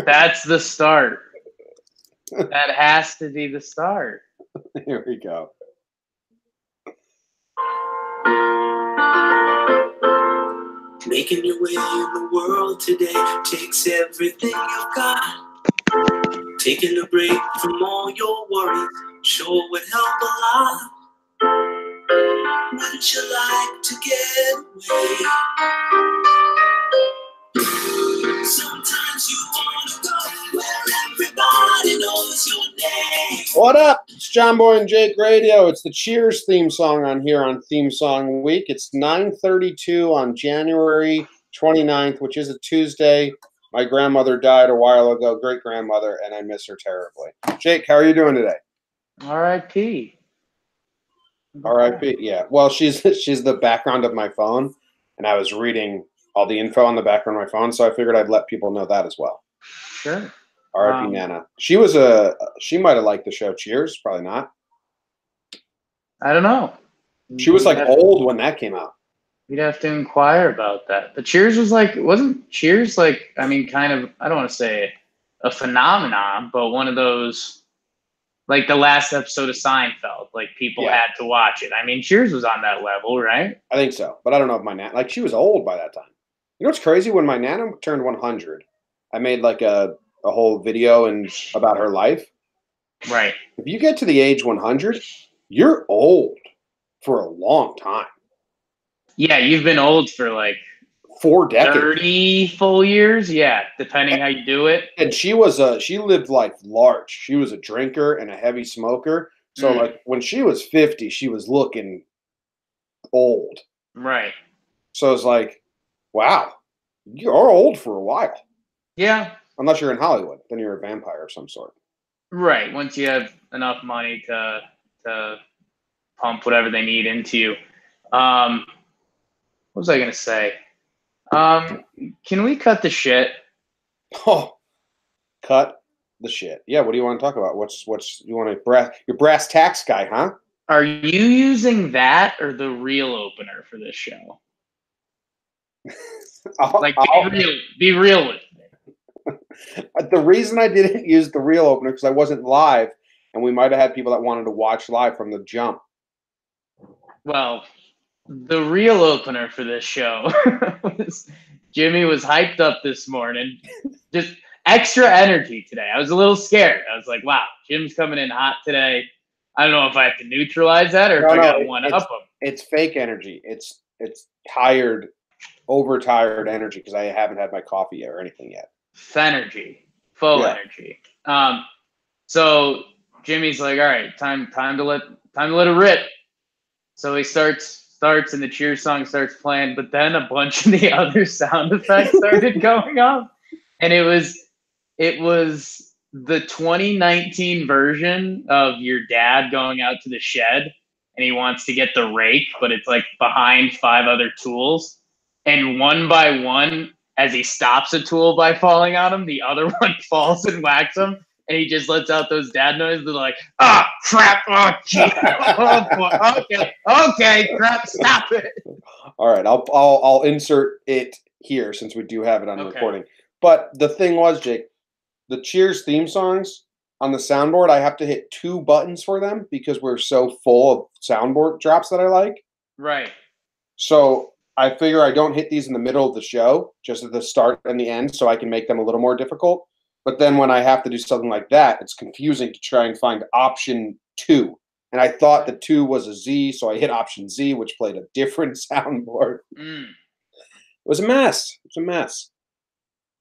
That's the start. That has to be the start. Here we go. Making your way in the world today takes everything you've got. Taking a break from all your worries sure would help a lot. Wouldn't you like to get away? Sometimes you want to go where everybody knows your name. What up? It's Jomboy and Jake Radio. It's the Cheers theme song on here on Theme Song Week. It's 9:32 on January 29th, which is a Tuesday. My grandmother died a while ago, great-grandmother, and I miss her terribly. Jake, how are you doing today? R.I.P. R.I.P. Yeah. Well, she's the background of my phone, and I was reading all the info on the background of my phone, so I figured I'd let people know that as well. Sure. R.I.P. Nana. She might have liked the show Cheers, probably not. I don't know. She was like old when that came out. We'd have to inquire about that. But Cheers wasn't Cheers like, I mean, kind of, I don't want to say a phenomenon, but one of those, like the last episode of Seinfeld, like people had to watch it. I mean, Cheers was on that level, right? I think so. But I don't know if my Nana, like she was old by that time. You know what's crazy? When my Nana turned 100, I made like a whole video about her life. Right. If you get to the age 100, you're old for a long time. Yeah, you've been old for like 4 decades. 30 full years, yeah, depending how you do it. And she lived life large. She was a drinker and a heavy smoker. So like when she was 50, she was looking old. Right. So it's like, wow, you're old for a while. Yeah. Unless you're in Hollywood, then you're a vampire of some sort. Right. Once you have enough money to pump whatever they need into you. What was I going to say? Can we cut the shit? Oh, cut the shit. Yeah, what do you want to talk about? What's you want to your brass tacks guy, huh? Are you using that or the real opener for this show? Be real with me. The reason I didn't use the real opener because I wasn't live, and we might have had people that wanted to watch live from the jump. Well, the real opener for this show was Jimmy was hyped up this morning. Just extra energy today. I was a little scared. I was like, wow, Jim's coming in hot today. I don't know if I have to neutralize that or if I got to one-up him. It's fake energy. It's tired, overtired energy because I haven't had my coffee or anything yet. Fenergy. Faux energy. So Jimmy's like, all right, time to let it rip. So he starts and the Cheers song starts playing, but then a bunch of the other sound effects started going off. And it was the 2019 version of your dad going out to the shed and he wants to get the rake, but it's like behind 5 other tools. And one by one, as he stops a tool by falling on him, the other one falls and whacks him. And he just lets out those dad noises. They're like, crap, oh, gee, oh, boy, okay, crap, stop it. All right, I'll insert it here since we do have it on recording. But the thing was, Jake, the Cheers theme songs on the soundboard, I have to hit 2 buttons for them because we're so full of soundboard drops that I like. Right. So I figure I don't hit these in the middle of the show, just at the start and the end, so I can make them a little more difficult. But then when I have to do something like that, it's confusing to try and find option 2. And I thought the 2 was a Z, so I hit option Z, which played a different soundboard. It was a mess. It was a mess.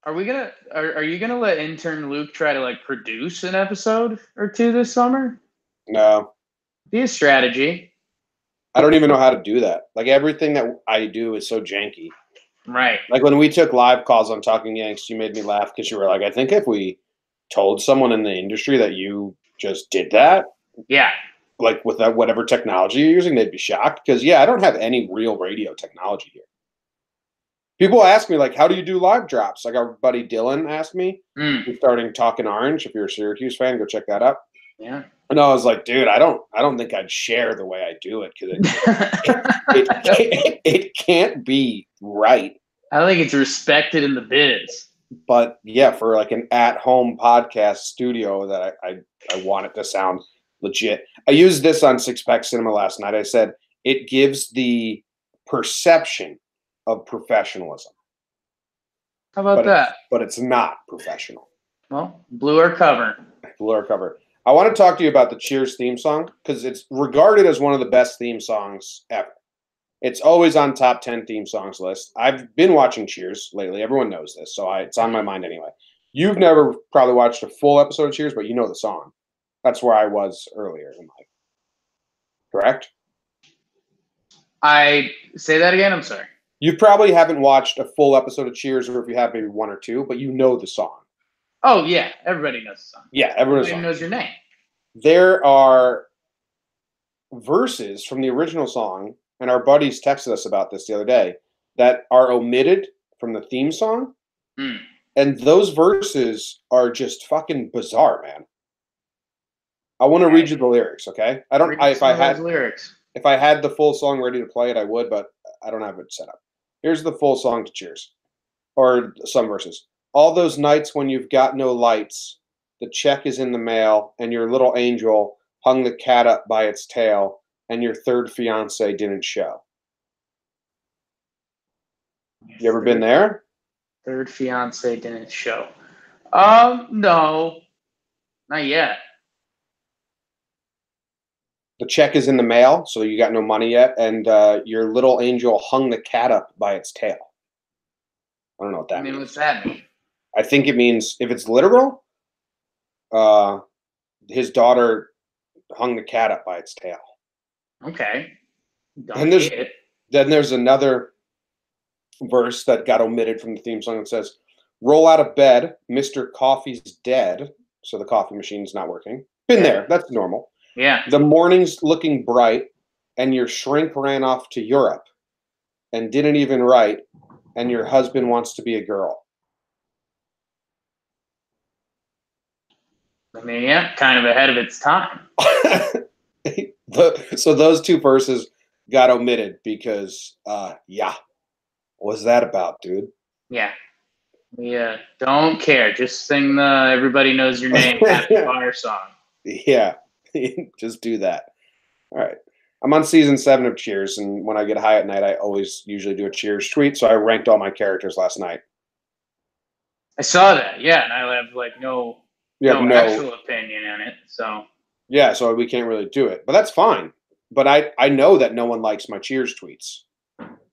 Are you gonna let intern Luke try to like produce an episode or 2 this summer? No. Be a strategy. I don't even know how to do that. Like everything that I do is so janky. Right. Like when we took live calls on Talking Yanks, you made me laugh because you were like, I think if we told someone in the industry that you just did that, like with that whatever technology you're using, they'd be shocked. Because I don't have any real radio technology here. People ask me like, how do you do live drops? Like our buddy Dylan asked me. He's starting Talking Orange. If you're a Syracuse fan, go check that out. Yeah. And I was like, dude, I don't think I'd share the way I do it because it can't be right. I don't think it's respected in the biz. But yeah, for like an at-home podcast studio, that I want it to sound legit. I used this on Six Pack Cinema last night. I said it gives the perception of professionalism. How about that? But it's not professional. Well, blew our cover. Blew our cover. I want to talk to you about the Cheers theme song because it's regarded as one of the best theme songs ever. It's always on top 10 theme songs list. I've been watching Cheers lately. Everyone knows this, so it's on my mind anyway. You've never probably watched a full episode of Cheers, but you know the song. That's where I was earlier in life. Correct? I say that again. I'm sorry. You probably haven't watched a full episode of Cheers, or if you have, maybe one or two, but you know the song. Oh, yeah. Everybody knows the song. Yeah, everybody knows your name. There are verses from the original song, and our buddies texted us about this the other day, that are omitted from the theme song. Mm. And those verses are just fucking bizarre, man. I want to read you the lyrics, okay? If I had the full song ready to play it, I would, but I don't have it set up. Here's the full song to Cheers. Or some verses. All those nights when you've got no lights, the check is in the mail, and your little angel hung the cat up by its tail, and your third fiance didn't show. You ever been there? Third fiance didn't show. No. Not yet. The check is in the mail, so you got no money yet, and your little angel hung the cat up by its tail. I don't know what that means. What's that mean? I think it means, if it's literal, his daughter hung the cat up by its tail. Okay. Then there's another verse that got omitted from the theme song that says, roll out of bed, Mr. Coffee's dead. So the coffee machine's not working. Been there. That's normal. Yeah. The morning's looking bright, and your shrink ran off to Europe and didn't even write, and your husband wants to be a girl. I mean, yeah, kind of ahead of its time. So those two verses got omitted because, what's that about, dude? Yeah. Yeah, don't care. Just sing the Everybody Knows Your Name Happy Bar song. Yeah, just do that. All right. I'm on season 7 of Cheers, and when I get high at night, I always usually do a Cheers tweet, so I ranked all my characters last night. I saw that, yeah, and I have like no actual opinion on it, so. Yeah, so we can't really do it, but that's fine. But I know that no one likes my Cheers tweets,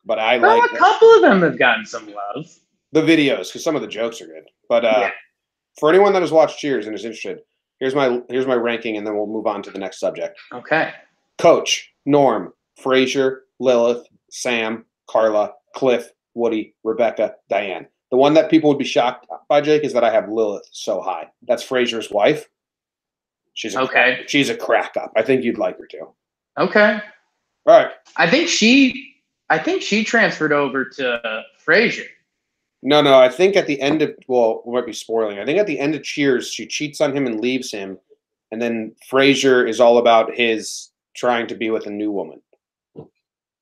but I like a couple of them have gotten some love. The videos, because some of the jokes are good. But for anyone that has watched Cheers and is interested, here's my ranking, and then we'll move on to the next subject. Okay. Coach, Norm, Frasier, Lilith, Sam, Carla, Cliff, Woody, Rebecca, Diane. The one that people would be shocked by, Jake, is that I have Lilith so high. That's Frasier's wife. She's a crack up. I think you'd like her too. Okay. All right. I think she transferred over to Frasier. No. I think at the end of, well, we might be spoiling. I think at the end of Cheers, she cheats on him and leaves him, and then Frasier is all about his trying to be with a new woman.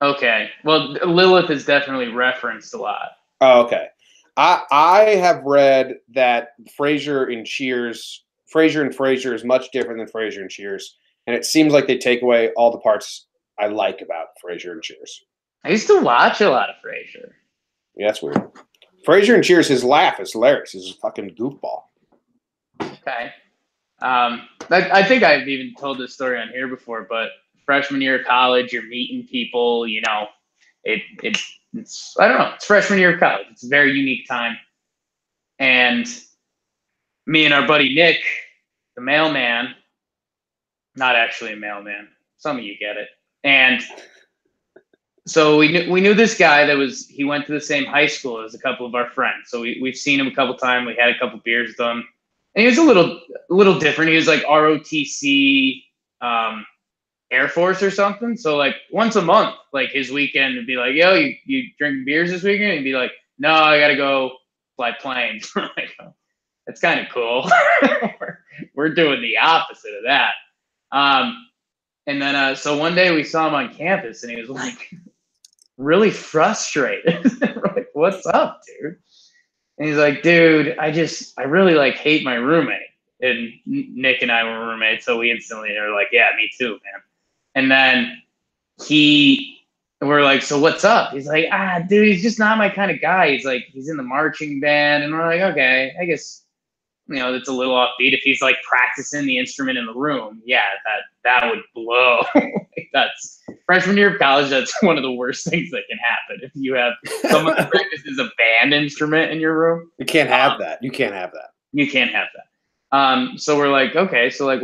Okay. Well, Lilith is definitely referenced a lot. Oh, okay. I have read that Frasier and Frasier is much different than Frasier and Cheers, and it seems like they take away all the parts I like about Frasier and Cheers. I used to watch a lot of Frasier. Yeah, that's weird. Frasier and Cheers, his laugh is hilarious. He's a fucking goofball. Okay. I think I've even told this story on here before, but freshman year of college, you're meeting people, you know, it's I don't know, it's freshman year of college. It's a very unique time. And me and our buddy Nick, the mailman, not actually a mailman, some of you get it. And so we knew this guy he went to the same high school as a couple of our friends. So we've seen him a couple times. We had a couple beers with him. And he was a little different. He was like ROTC Air Force or something. So like once a month, like his weekend would be like, yo, you drink beers this weekend? And he'd be like, no, I got to go fly planes. Like, that's kind of cool. We're doing the opposite of that. And then so one day we saw him on campus, and he was like really frustrated. We're like, what's up, dude? And he's like, dude, I really like hate my roommate. And Nick and I were roommates, so we instantly are like, yeah, me too, man. And then we're like, so what's up? He's like, dude, he's just not my kind of guy. He's like, he's in the marching band. And we're like, okay, I guess, that's a little offbeat. If he's like practicing the instrument in the room, yeah, that would blow. That's freshman year of college. That's one of the worst things that can happen. If you have someone that practices a band instrument in your room, you can't have that. You can't have that. You can't have that. So we're like, okay, so like,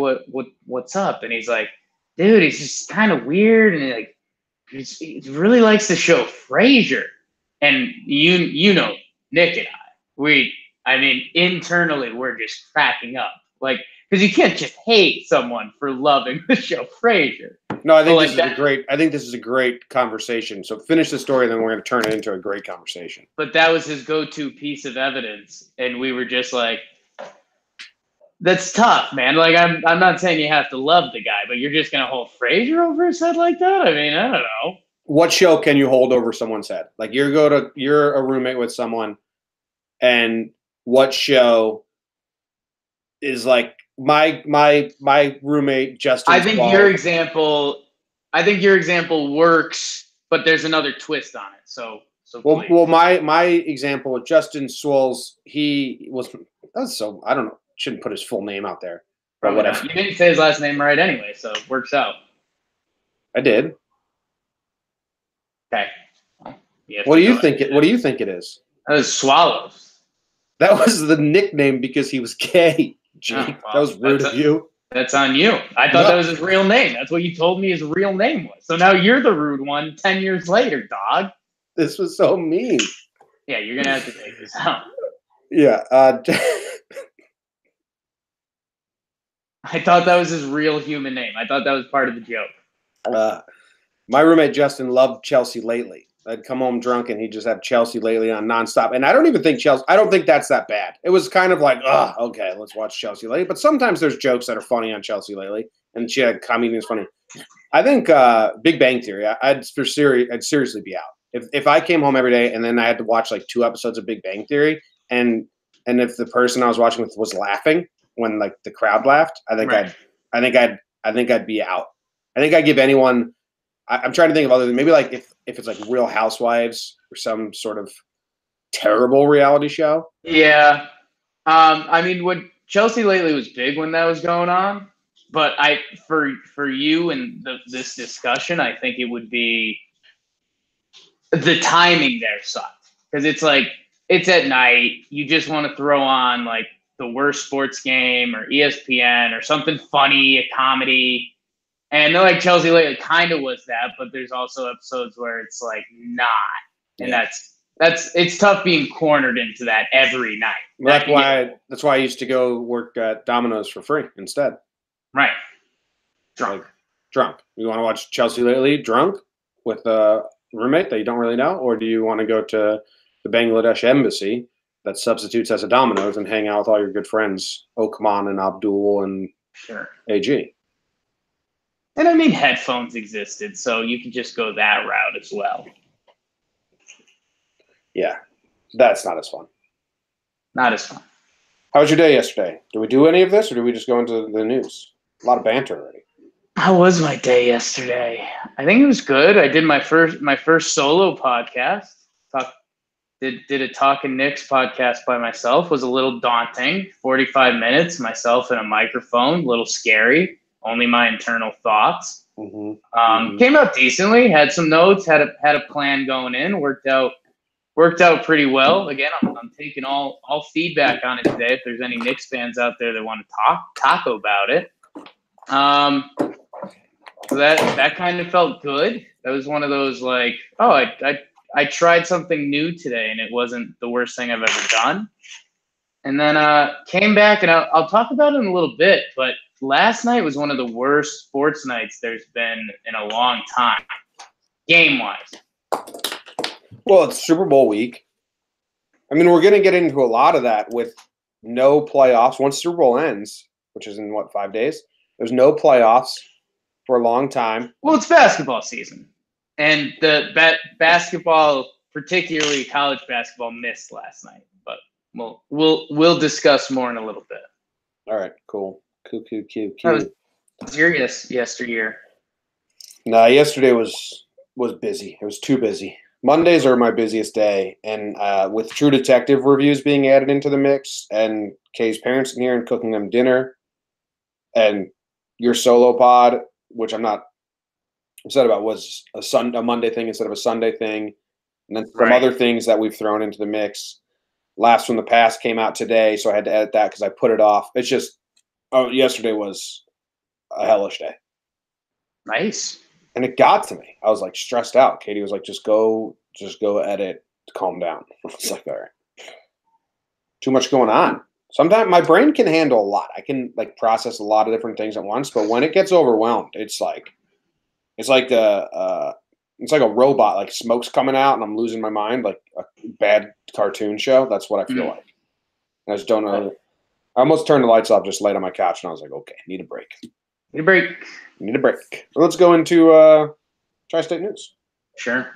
what's up? And he's like, dude, he's just kind of weird, and he really likes the show Frasier. And you know, Nick and internally we're just cracking up, like, because you can't just hate someone for loving the show Frasier. No, I think this is a great conversation. So finish the story, then we're going to turn it into a great conversation. But that was his go-to piece of evidence, and we were just like, that's tough, man. Like, I'm not saying you have to love the guy, but you're just going to hold Frasier over his head like that? I mean, I don't know. What show can you hold over someone's head? Like, you're a roommate with someone, and what show is like my roommate Justin? I think your example works, but there's another twist on it. So well, my example with Justin Swolls, I don't know. Shouldn't put his full name out there, but whatever. You didn't say his last name right anyway, so it works out. I did. Okay. What do you think it is? That was Swallows. That was the nickname because he was gay. Gee, that was rude of you. That's on you. I thought that was his real name. That's what you told me his real name was. So now you're the rude one 10 years later, dog. This was so mean. Yeah, you're going to have to take this out. Yeah. I thought that was his real human name. I thought that was part of the joke. My roommate Justin loved Chelsea Lately. I'd come home drunk and he'd just have Chelsea Lately on nonstop. And I don't think that's that bad. It was kind of like, okay, let's watch Chelsea Lately. But sometimes there's jokes that are funny on Chelsea Lately, and she had comedians funny. I think Big Bang Theory, I'd seriously be out. If I came home every day and then I had to watch like 2 episodes of Big Bang Theory, and if the person I was watching with was laughing when like the crowd laughed, I think I'd be out. I think I'd give anyone. I'm trying to think of other than maybe like if it's like Real Housewives or some sort of terrible reality show. Yeah, when Chelsea Lately was big when that was going on, but for you and this discussion, I think it would be the timing there sucked because it's like it's at night. You just want to throw on like the worst sports game or ESPN or something funny, a comedy. And I know like Chelsea Lately kind of was that, but there's also episodes where it's like not. And it's tough being cornered into that every night. That's why I used to go work at Domino's for free instead. Right. Drunk. You want to watch Chelsea Lately drunk with a roommate that you don't really know? Or do you want to go to the Bangladesh embassy that substitutes as a Domino's and hang out with all your good friends, Oakman and Abdul and AG? And headphones existed, so you could just go that route as well. Yeah, that's not as fun. Not as fun. How was your day yesterday? Did we do any of this, or did we just go into the news? A lot of banter already. How was my day yesterday? I think it was good. I did my first solo podcast. Did a Talkin' Knicks podcast by myself. It was a little daunting. 45 minutes, myself and a microphone. A little scary. Only my internal thoughts. Came out decently. Had some notes. Had a plan going in. Worked out pretty well. Again, I'm taking all feedback on it today. If there's any Knicks fans out there that want to talk about it, so that kind of felt good. That was one of those like, I tried something new today and it wasn't the worst thing I've ever done. And then came back and I'll talk about it in a little bit, but last night was one of the worst sports nights there's been in a long time, game-wise. Well, it's Super Bowl week. We're going to get into a lot of that with no playoffs. Once Super Bowl ends, which is in, 5 days? There's no playoffs for a long time. Well, it's basketball season. And the basketball, particularly college basketball, missed last night. But we'll discuss more in a little bit. All right, cool. Cool. How was your yesteryear? Nah, yesterday was busy. It was too busy. Mondays are my busiest day, and with True Detective reviews being added into the mix, and Kay's parents in here and cooking them dinner, and your solo pod, which I'm not upset about, was a Monday thing instead of a Sunday thing, and then some other things that we've thrown into the mix. Last from the Past came out today, so I had to edit that because I put it off. It's just, yesterday was a hellish day. Nice. And it got to me. I was like stressed out. Katie was like, just go edit, calm down. I was like, all right. Too much going on. Sometimes my brain can handle a lot. I can like process a lot of different things at once, but when it gets overwhelmed, it's like a robot, like smoke's coming out and I'm losing my mind, like a bad cartoon show. That's what I feel like. I just don't know. I almost turned the lights off, just laid on my couch, and I was like, okay, need a break. Need a break. So let's go into Tri-State news. Sure.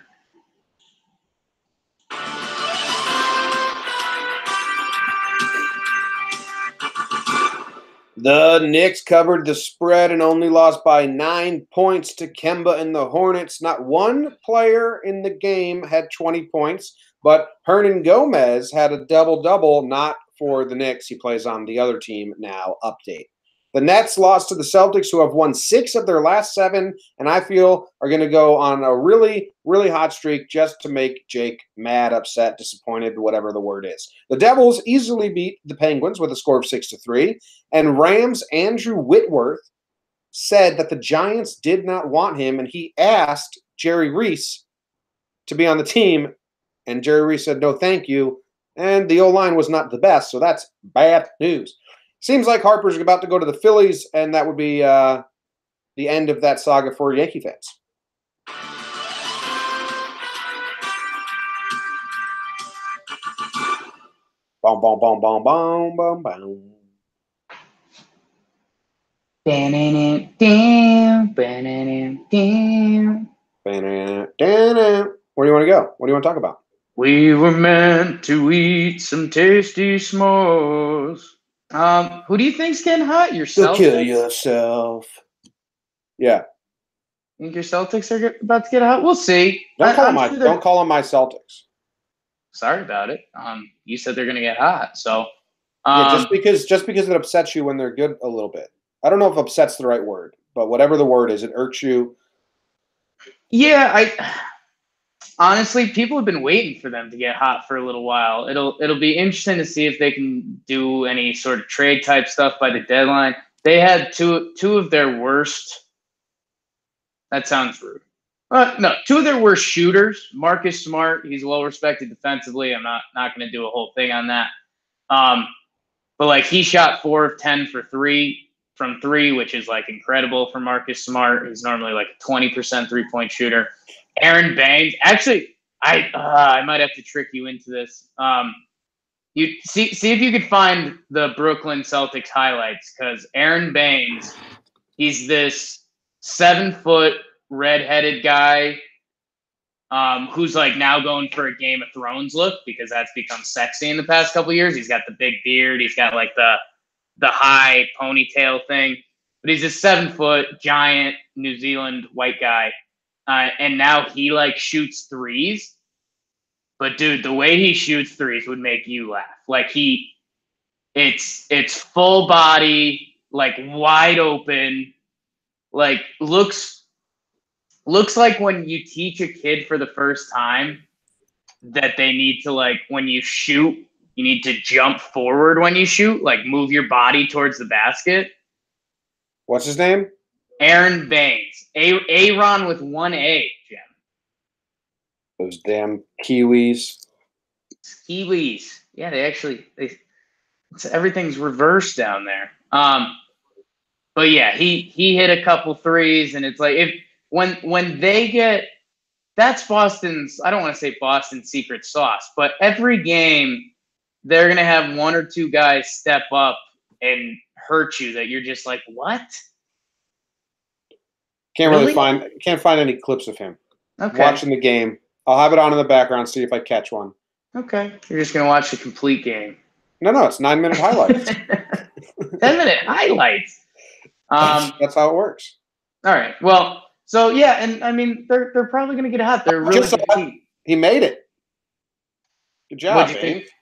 The Knicks covered the spread and only lost by 9 points to Kemba and the Hornets. Not one player in the game had 20 points, but Hernan Gomez had a double-double, not for the Knicks. He plays on the other team now. Update. The Nets lost to the Celtics, who have won 6 of their last 7, and I feel are going to go on a really, really hot streak just to make Jake mad, upset, disappointed, whatever the word is. The Devils easily beat the Penguins with a score of 6-3, and Rams' Andrew Whitworth said that the Giants did not want him, and he asked Jerry Reese to be on the team, and Jerry Reese said, no, thank you, and the O-line was not the best, so that's bad news. Seems like Harper's about to go to the Phillies, and that would be the end of that saga for Yankee fans. Boom, boom, boom, boom, boom, boom, boom. Where do you want to go? What do you want to talk about? We were meant to eat some tasty s'mores. Who do you think's getting hot? Your Celtics? Kill yourself. Yeah. Think your Celtics are about to get hot? We'll see. Don't call them my Celtics. Sorry about it. You said they're going to get hot, so. Yeah, just because it upsets you when they're good a little bit. I don't know if upset's the right word, but whatever the word is, it irks you. Yeah, honestly, people have been waiting for them to get hot for a little while. It'll be interesting to see if they can do any sort of trade type stuff by the deadline. They had two of their worst. That sounds rude. No, 2 of their worst shooters. Marcus Smart, he's well respected defensively. I'm not going to do a whole thing on that. But like he shot 4 of 10 from 3, which is like incredible for Marcus Smart. He's normally like a 20% 3-point shooter. Aaron Bangs. Actually, I might have to trick you into this. You see if you could find the Brooklyn Celtics highlights, because Aaron Bangs, he's this 7-foot redheaded guy who's like now going for a Game of Thrones look because that's become sexy in the past couple of years. He's got the big beard. He's got like the high ponytail thing, but he's a 7-foot giant New Zealand white guy. And now he like shoots threes, but dude, the way he shoots threes would make you laugh. Like it's full body, like wide open, like looks like when you teach a kid for the first time that they need to, like, when you shoot, you need to jump forward when you shoot, like move your body towards the basket. What's his name? Aaron Bangs. Aaron with 1 A, Jim. Those damn Kiwis. Kiwis. Yeah, everything's reversed down there. But yeah, he hit a couple threes, and it's like when they get, that's Boston's, I don't want to say Boston's secret sauce, but every game they're gonna have 1 or 2 guys step up and hurt you that you're just like, what? Can't find any clips of him. Okay. Watching the game. I'll have it on in the background, see if I catch one. Okay. You're just gonna watch the complete game. No, it's 9-minute highlights. 10-minute highlights. That's how it works. All right. Well, so yeah, and I mean they're probably going to get hot. They're a really good team. He made it. Good job,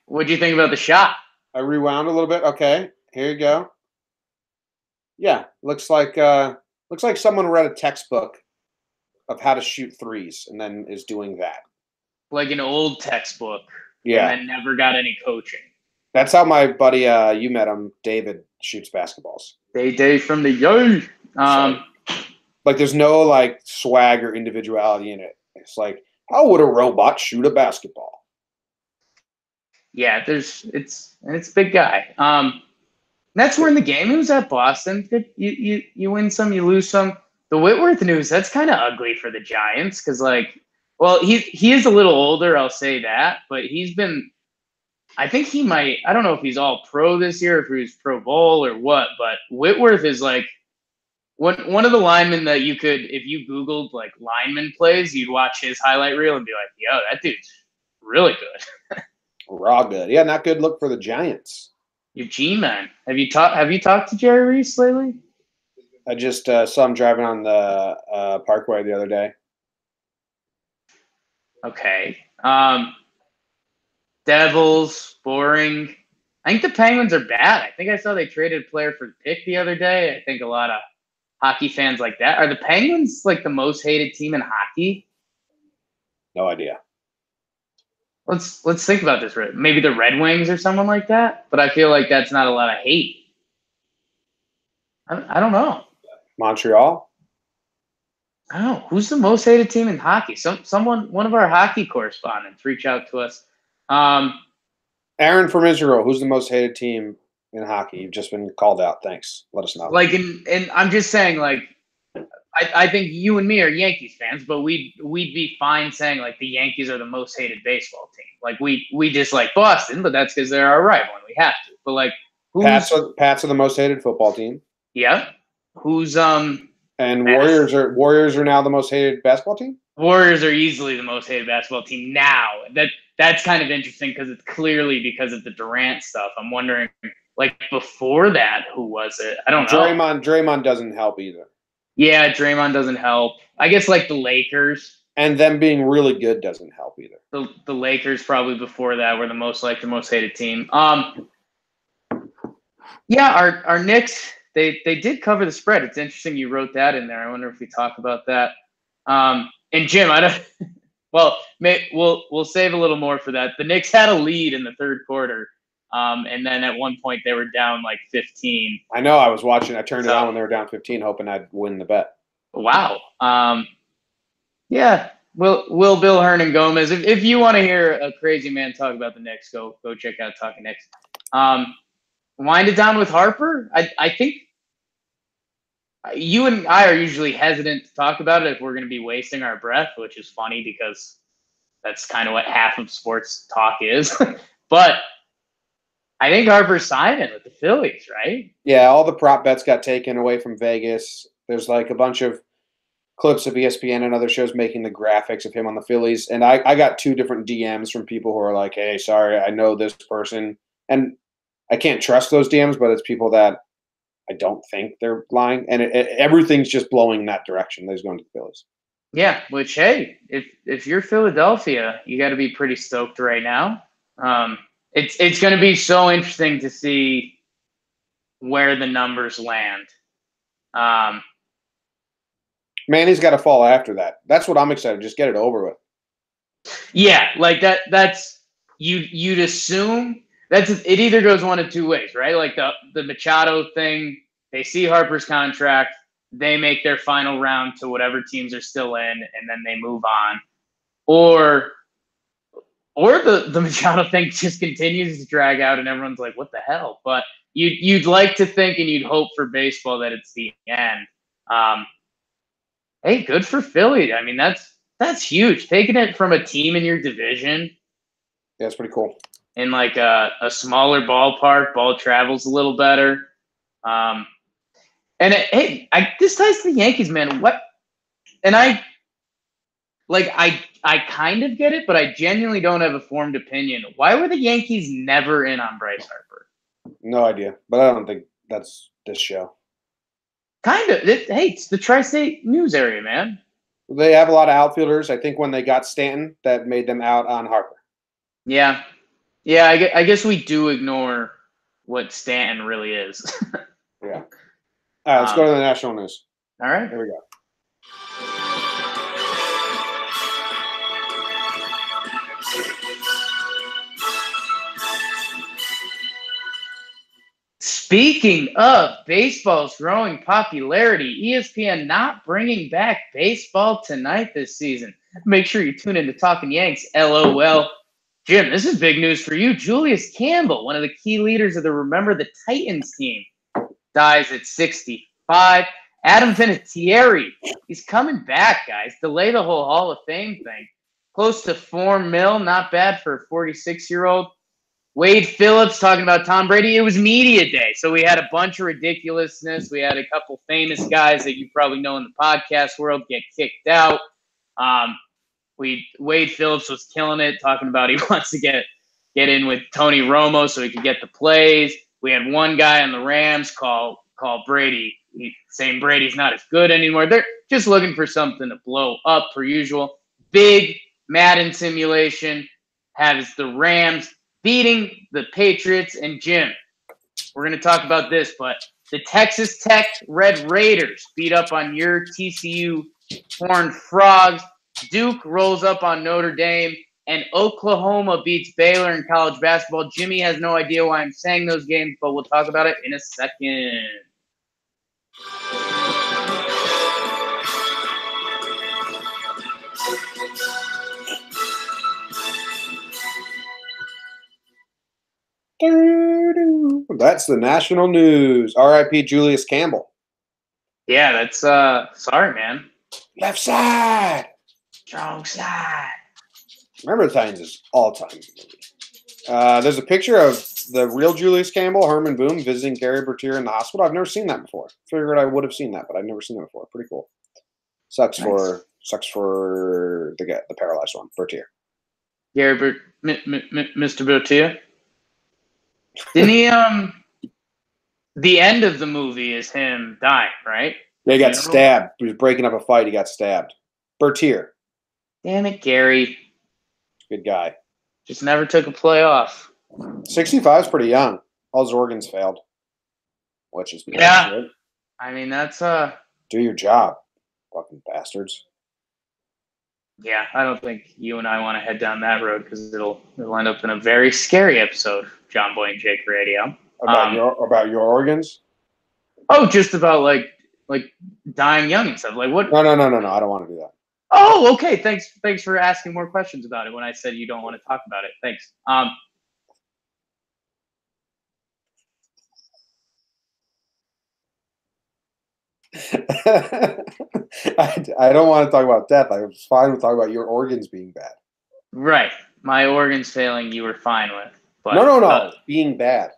What'd you think about the shot? I rewound a little bit. Okay, here you go. Yeah, looks like someone read a textbook of how to shoot threes and then is doing that. Like an old textbook. Yeah. And then never got any coaching. That's how my buddy, you met him, David, shoots basketballs. Dave from the yo. Like there's no like swag or individuality in it. It's like, how would a robot shoot a basketball? Yeah, it's a big guy. That's where in the game he was at Boston. You win some, you lose some. The Whitworth news, that's kind of ugly for the Giants because he is a little older, I'll say that, but he's been. I think he might. I don't know if he's all pro this year, if he was Pro Bowl or what. But Whitworth is like one of the linemen that you could, if you Googled like lineman plays, you'd watch his highlight reel and be like, "Yo, that dude's really good." Raw good, yeah. Not good look for the Giants. Your G-man. Have you talked to Jerry Reese lately? I just saw him driving on the Parkway the other day. Okay. Devils, boring. I think the Penguins are bad. I think I saw they traded a player for the pick the other day. I think a lot of hockey fans like that. Are the Penguins like the most hated team in hockey? No idea. Let's think about this. Maybe the Red Wings or someone like that. But I feel like that's not a lot of hate. I don't know. Montreal. I don't know. Who's the most hated team in hockey? One of our hockey correspondents reach out to us. Aaron from Israel, who's the most hated team in hockey? You've just been called out. Thanks. Let us know. Like, and I'm just saying, like, I think you and me are Yankees fans, but we'd be fine saying like the Yankees are the most hated baseball team. Like we dislike Boston, but that's because they're our rival and we have to. But like, Pats are the most hated football team. Yeah. Who's and Warriors are now the most hated basketball team? Warriors are easily the most hated basketball team now. That's kind of interesting because it's clearly because of the Durant stuff. I'm wondering, like before that, who was it? I don't know. Draymond doesn't help either. Yeah, Draymond doesn't help. I guess like the Lakers. And them being really good doesn't help either. The Lakers probably before that were the most hated team. Yeah, our Knicks. They did cover the spread. It's interesting you wrote that in there. I wonder if we talk about that. And Jim, I don't. Well, we'll save a little more for that. The Knicks had a lead in the third quarter, and then at one point they were down like 15. I know. I was watching. I turned it on when they were down 15, hoping I'd win the bet. Wow. Yeah. Will Bill Hernan Gomez. If you want to hear a crazy man talk about the Knicks, go check out Talking Knicks. Wind it down with Harper. I think you and I are usually hesitant to talk about it if we're going to be wasting our breath, which is funny because that's kind of what half of sports talk is. But I think Harper's signing with the Phillies, right? Yeah, all the prop bets got taken away from Vegas. There's like a bunch of clips of ESPN and other shows making the graphics of him on the Phillies. And I got 2 different DMs from people who are like, hey, sorry, I know this person. And I can't trust those DMs, but it's people that I don't think they're lying. And everything's just blowing in that direction. They're going to the Phillies. Yeah, which, hey, if you're Philadelphia, you got to be pretty stoked right now. It's going to be so interesting to see where the numbers land. Manny's got to fall after that. That's what I'm excited. Just get it over with. Yeah, like that's you'd assume it either goes one of 2 ways, right? Like the Machado thing, they see Harper's contract, they make their final round to whatever teams are still in, and then they move on. Or the Machado thing just continues to drag out and everyone's like, what the hell? But you'd like to think and you'd hope for baseball that it's the end. Hey, good for Philly. I mean, that's huge. Taking it from a team in your division. Yeah, it's pretty cool. In like a smaller ballpark, ball travels a little better. This ties to the Yankees, man. What? And I I kind of get it, but I genuinely don't have a formed opinion. Why were the Yankees never in on Bryce Harper? No idea, but I don't think that's this show. Kind of. Hey, it's the Tri-State News area, man. They have a lot of outfielders. I think when they got Stanton, that made them out on Harper. Yeah. Yeah, I guess we do ignore what Stanton really is. Yeah. All right, let's go to the national news. All right. Here we go. Speaking of baseball's growing popularity, ESPN not bringing back baseball tonight this season. Make sure you tune in to Talking Yanks. LOL. Jim, this is big news for you. Julius Campbell, one of the key leaders of the Remember the Titans team, dies at 65. Adam Vinatieri, he's coming back, guys. Delay the whole Hall of Fame thing. Close to $4 million, not bad for a 46-year-old. Wade Phillips talking about Tom Brady. It was media day, so we had a bunch of ridiculousness. We had a couple famous guys that you probably know in the podcast world get kicked out. Wade Phillips was killing it, talking about he wants to get in with Tony Romo so he could get the plays. We had one guy on the Rams call Brady, saying Brady's not as good anymore. They're just looking for something to blow up per usual. Big Madden simulation has the Rams beating the Patriots. And Jim, we're going to talk about this, but the Texas Tech Red Raiders beat up on your TCU Horned Frogs. Duke rolls up on Notre Dame, and Oklahoma beats Baylor in college basketball. Jimmy has no idea why I'm saying those games, but we'll talk about it in a second. That's the national news. R.I.P. Julius Campbell. Yeah, that's sorry, man. Left side. Strong side. Remember the Titans is all-time movie. There's a picture of the real Julius Campbell, Herman Boone, visiting Gary Bertier in the hospital. I've never seen that before. Figured I would have seen that, but I've never seen that before. Pretty cool. Sucks for the paralyzed one, Bertier. Gary Mr. Bertier. Didn't he the end of the movie is him dying, right? Yeah, he got stabbed. He was breaking up a fight. He got stabbed. Bertier. Damn it, Gary. Good guy. Just never took a play off. 65 is pretty young. All his organs failed. Which is good. I mean, that's do your job, fucking bastards. Yeah, I don't think you and I want to head down that road because it'll end up in a very scary episode of Jomboy and Jake Radio. About your organs? Oh, just about like dying young and stuff. Like what? No. I don't want to do that. Oh, okay. Thanks for asking more questions about it when I said you don't want to talk about it. Thanks. I don't want to talk about death. I was fine with talking about your organs being bad. Right. My organs failing, you were fine with. But, no. Being bad.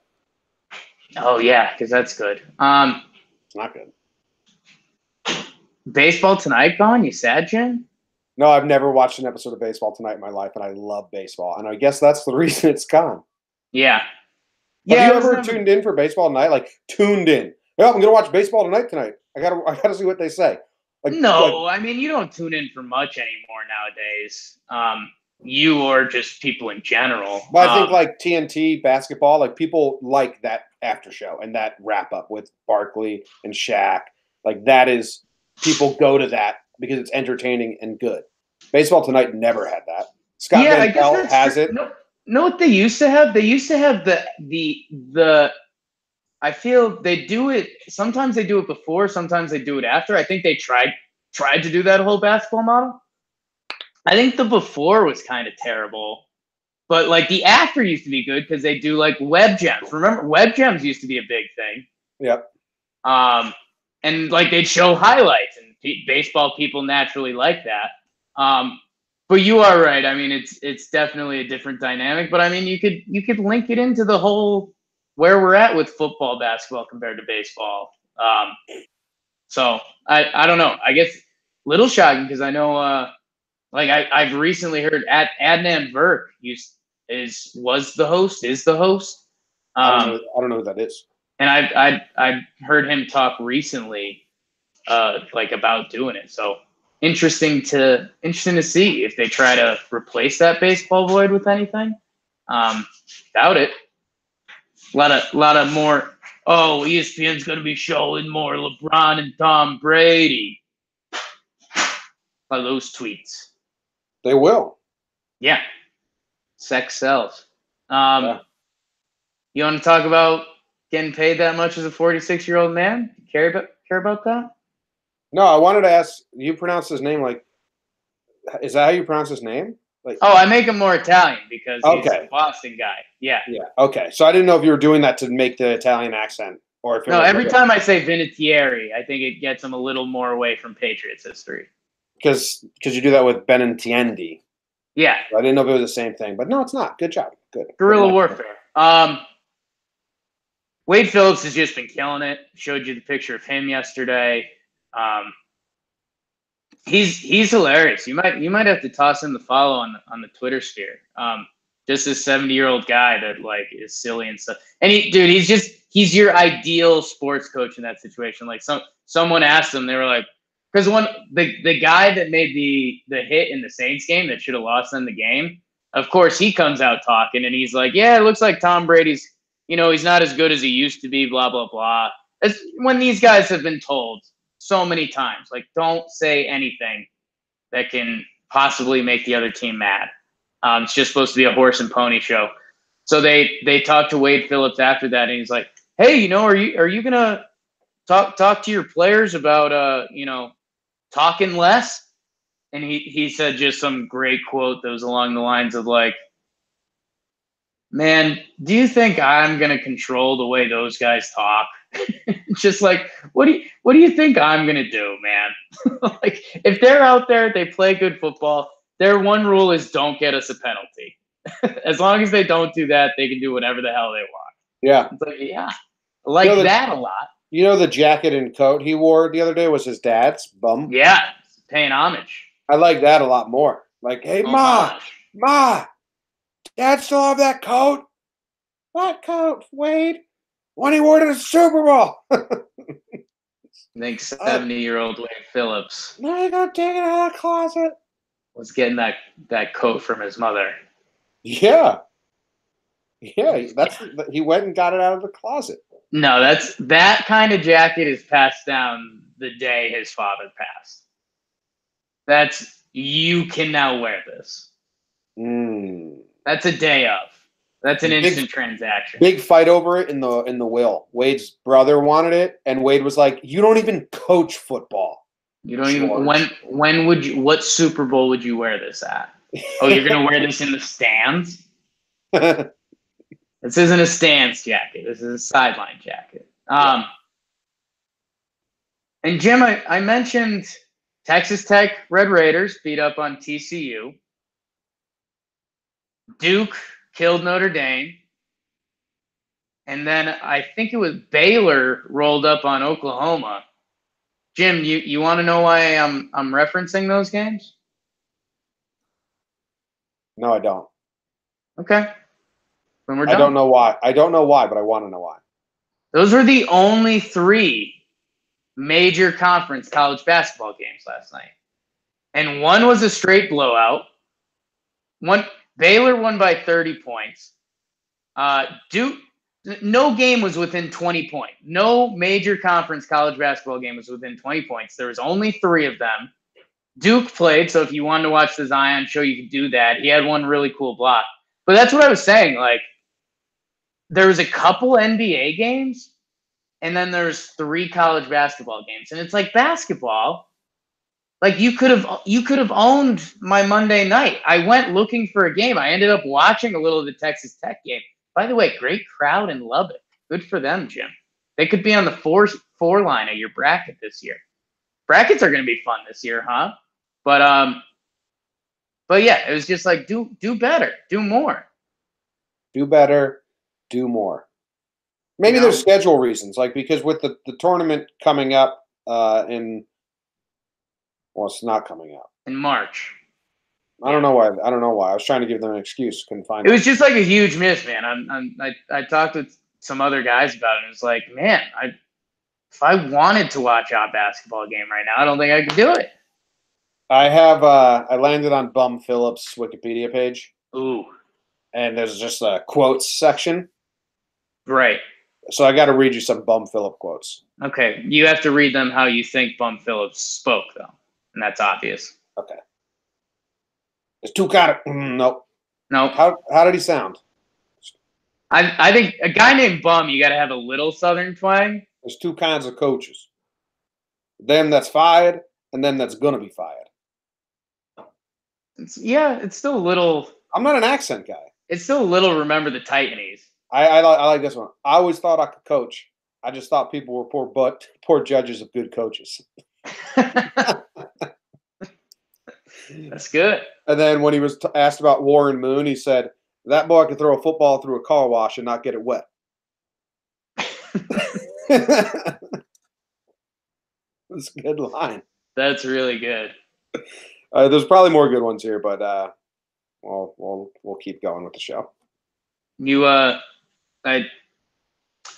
Oh, yeah, because that's good. It's not good. Baseball Tonight gone? You sad, Jim? No, I've never watched an episode of Baseball Tonight in my life, and I love baseball. And I guess that's the reason it's gone. Yeah. Have you ever tuned in for Baseball Tonight? Like, tuned in. Yeah, I'm going to watch Baseball Tonight. I gotta see what they say. I mean, you don't tune in for much anymore nowadays. You or just people in general. But I think like TNT basketball, like people like that after show and that wrap up with Barkley and Shaq. Like that is people go to that because it's entertaining and good. Baseball Tonight never had that. Scott Van Pelt has it. Know what they used to have? They used to have the. I feel they do it. Sometimes they do it before. Sometimes they do it after. I think they tried to do that whole basketball model. I think the before was kind of terrible, but like the after used to be good because they do like web gems. Remember, web gems used to be a big thing. Yep. And like they'd show highlights, and baseball people naturally like that. But you are right. I mean, it's definitely a different dynamic. But I mean, you could link it into the whole where we're at with football, basketball compared to baseball. So I don't know. I guess little shocking because I know Like I've recently heard Adnan Virk was the host, is the host. I don't know who that is. And I've heard him talk recently, like about doing it. So interesting to see if they try to replace that baseball void with anything. Doubt it. A lot of more. Oh, ESPN's going to be showing more LeBron and Tom Brady. By those tweets. They will. Yeah. Sex sells. You want to talk about getting paid that much as a 46-year-old man? Care about that? No, I wanted to ask. You pronounce his name like? Is that how you pronounce his name? Like? Oh, I make him more Italian because he's a Boston guy. Yeah. Yeah. Okay. So I didn't know if you were doing that to make the Italian accent, or if no. Every time I say Vinatieri, I think it gets him a little more away from Patriots history. Because you do that with Benintendi. Yeah. So I didn't know if it was the same thing, but no, it's not. Good job. Good. Guerrilla warfare. Wade Phillips has just been killing it. Showed you the picture of him yesterday. He's hilarious. You might have to toss him the follow on the Twitter sphere. Just this 70-year-old guy that like is silly and stuff. And he's your ideal sports coach in that situation. Like someone asked him, they were like, because the guy that made the hit in the Saints game that should have lost them the game, of course he comes out talking and he's like, yeah, it looks like Tom Brady's, he's not as good as he used to be, blah blah blah. That's when these guys have been told so many times, like, don't say anything that can possibly make the other team mad. It's just supposed to be a horse and pony show. So they talked to Wade Phillips after that, and he's like, hey, are you gonna talk to your players about talking less? And he said just some great quote that was along the lines of like, man, do you think I'm gonna control the way those guys talk? Just like, what do you think I'm gonna do, man? Like, if they're out there, they play good football. Their one rule is don't get us a penalty. As long as they don't do that, they can do whatever the hell they want. Yeah, it's like, yeah, I like that a lot. The jacket and coat he wore the other day was his dad's bum. Yeah, paying homage. I like that a lot more. Like, hey, Ma, Dad still have that coat? What coat, Wade? When he wore it in the Super Bowl. I think 70-year-old Wade Phillips. Now you're going to take it out of the closet. Was getting that coat from his mother. Yeah. Yeah, he went and got it out of the closet. No, that kind of jacket is passed down the day his father passed. You can now wear this. That's a day of. That's an instant transaction. Big fight over it in the will. Wade's brother wanted it, and Wade was like, "You don't even coach football. You don't even. When would you? What Super Bowl would you wear this at? Oh, you're gonna wear this in the stands? This isn't a stands jacket. This is a sideline jacket. And Jim, I mentioned Texas Tech Red Raiders beat up on TCU. Duke killed Notre Dame. And then I think it was Baylor rolled up on Oklahoma. Jim, you want to know why I'm referencing those games? No, I don't. Okay. When we're done. I don't know why. But I want to know why. Those were the only 3 major conference college basketball games last night. And one was a straight blowout. Baylor won by 30 points. Duke, no game was within 20 points. No major conference college basketball game was within 20 points. There was only 3 of them. Duke played, so if you wanted to watch the Zion show, you could do that. He had one really cool block. But that's what I was saying. Like, there was a couple NBA games, and then there's 3 college basketball games. And it's like basketball. Like, you could have owned my Monday night. I went looking for a game. I ended up watching a little of the Texas Tech game. By the way, great crowd in Lubbock. Good for them, Jim. They could be on the 4 line of your bracket this year. Brackets are going to be fun this year, huh? But yeah, it was just like do better, do more. Do better, do more. Maybe there's schedule reasons, like because with the tournament coming up it's not coming up in March. I don't know why. I was trying to give them an excuse. Couldn't find it. It was just like a huge miss, man. I talked with some other guys about it. And it's like, man, if I wanted to watch a basketball game right now, I don't think I could do it. I landed on Bum Phillips' Wikipedia page. Ooh. And there's just a quotes section. Right. So I got to read you some Bum Phillips quotes. Okay. You have to read them how you think Bum Phillips spoke, though. And that's obvious. Okay. There's two kind of... nope. Nope. How did he sound? I think a guy named Bum, you got to have a little Southern twang. There's two kinds of coaches. Them that's fired and them that's going to be fired. It's still a little... I'm not an accent guy. It's still a little Remember the Titanies. I like this one. I always thought I could coach. I just thought people were poor judges of good coaches. That's good. And then when he was asked about Warren Moon, he said, that boy could throw a football through a car wash and not get it wet. That's a good line. That's really good. There's probably more good ones here, but we'll keep going with the show. You I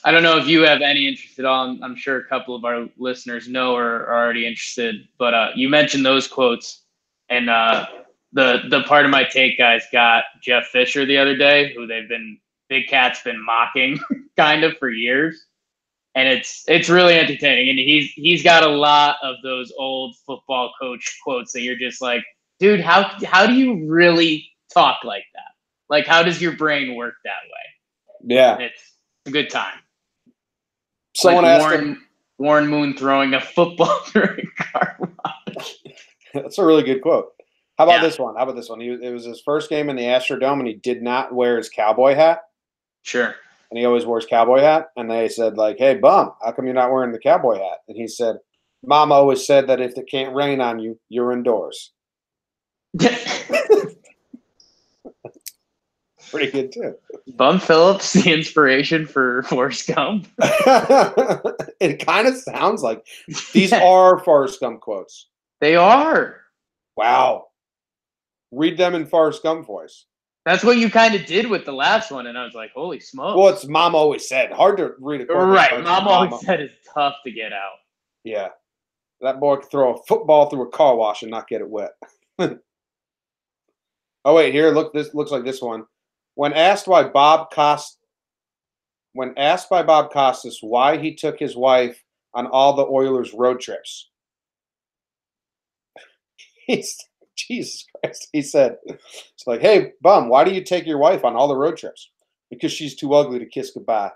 don't know if you have any interest at all. I'm sure a couple of our listeners know or are already interested, but you mentioned those quotes, and the part of my take guys got Jeff Fisher the other day, who Big Cat's been mocking kind of for years, and it's really entertaining. And he's got a lot of those old football coach quotes that you're just like, dude, how do you really talk like that? Like, how does your brain work that way? Yeah, it's a good time. Someone like asked Warren Moon throwing a football through a car wash. That's a really good quote. How about this one? It was his first game in the Astrodome, and he did not wear his cowboy hat. Sure. And he always wears cowboy hat. And they said, like, hey, Bum, how come you're not wearing the cowboy hat? And he said, Mom always said that if it can't rain on you, you're indoors. Pretty good, too. Bum Phillips, the inspiration for Forrest Gump. It kind of sounds like these are Forrest Gump quotes. They are. Wow. Read them in Forrest Gump voice. That's what you kind of did with the last one, and I was like, holy smokes. Well, it's Mom always said. Hard to read a quote. Right. Mom always said it's tough to get out. Yeah. That boy could throw a football through a car wash and not get it wet. Oh, wait, here, look, this looks like this one. When asked by Bob Costas why he took his wife on all the Oilers road trips, Jesus Christ, he said, it's like, hey, Bum, why do you take your wife on all the road trips? Because she's too ugly to kiss goodbye.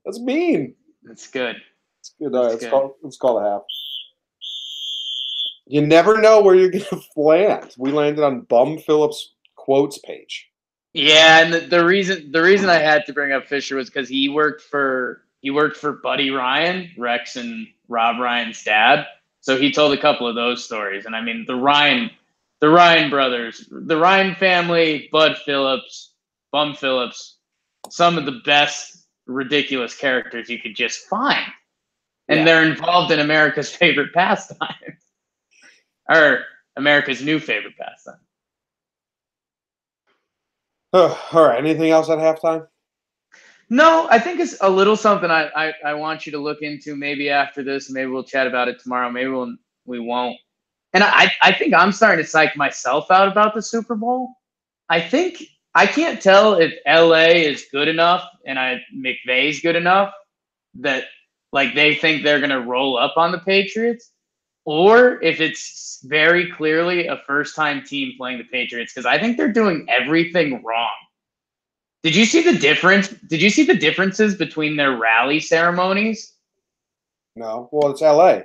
That's mean. That's good. It's good. Let's call a half. You never know where you're gonna land. We landed on Bum Phillips quotes page. Yeah, and the reason I had to bring up Fisher was because he worked for Buddy Ryan, Rex and Rob Ryan's dad. So he told a couple of those stories. And I mean the Ryan brothers, the Ryan family, Bud Phillips, Bum Phillips, some of the best ridiculous characters you could just find. And they're involved in America's favorite pastime. Or America's new favorite pastime. Oh, all right. Anything else at halftime? No, I think it's a little something I want you to look into maybe after this. Maybe we'll chat about it tomorrow. Maybe we won't. And I think I'm starting to psych myself out about the Super Bowl. I think I can't tell if LA is good enough and McVay's good enough that like they think they're going to roll up on the Patriots, or if it's very clearly a first-time team playing the Patriots, because I think they're doing everything wrong. Did you see the difference? Did you see the differences between their rally ceremonies? No. Well, it's LA.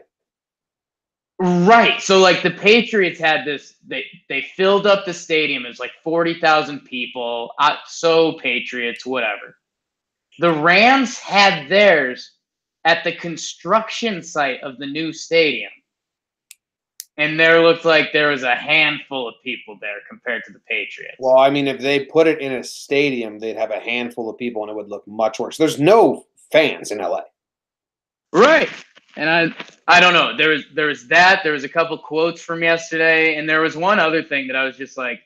Right. So like the Patriots had this, they filled up the stadium. It was like 40,000 people. So Patriots, whatever. The Rams had theirs at the construction site of the new stadium. And there looked like there was a handful of people there compared to the Patriots. Well, I mean, if they put it in a stadium, they'd have a handful of people, and it would look much worse. There's no fans in LA. Right. And I don't know. There was that. There was a couple quotes from yesterday, and there was one other thing that I was just like,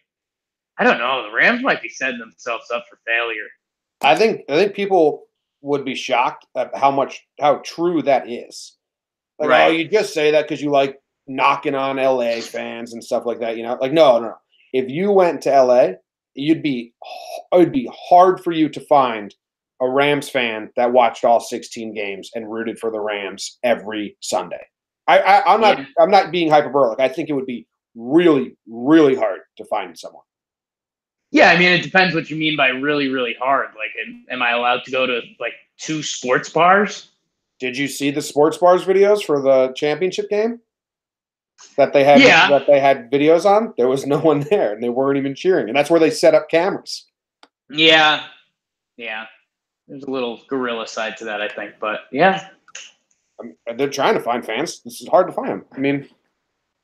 I don't know. The Rams might be setting themselves up for failure. I think people would be shocked at how true that is. Like, right. Oh, you just say that because you like knocking on LA fans and stuff like that, Like, no. If you went to LA, it would be hard for you to find a Rams fan that watched all 16 games and rooted for the Rams every Sunday. I'm not being hyperbolic. I think it would be really, really hard to find someone. Yeah, I mean, it depends what you mean by really, really hard. Like, am I allowed to go to like 2 sports bars? Did you see the sports bars videos for the championship game that they had? Yeah. That they had videos on. There was no one there, and they weren't even cheering. And that's where they set up cameras. Yeah. There's a little guerrilla side to that, I think. But yeah, they're trying to find fans. This is hard to find them. I mean,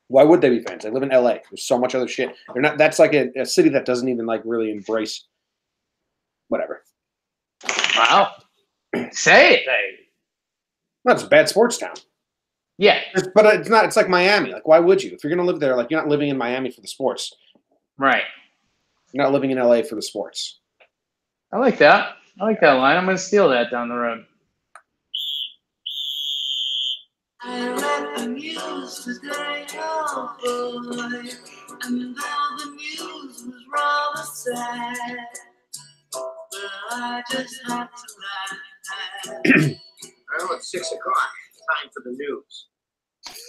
why would they be fans? They live in LA. There's so much other shit. They're not. That's like a city that doesn't even like really embrace whatever. Wow. Say it, hey. That's a bad sports town. Yeah. But it's not. It's like Miami. Like, why would you? If you're going to live there, like, you're not living in Miami for the sports. Right. You're not living in LA for the sports. I like that. I like that line. I'm going to steal that down the road. I read the news today, oh boy, and though the news was rather sad, but I just had to laugh. Well, it's 6 o'clock. Time for the news.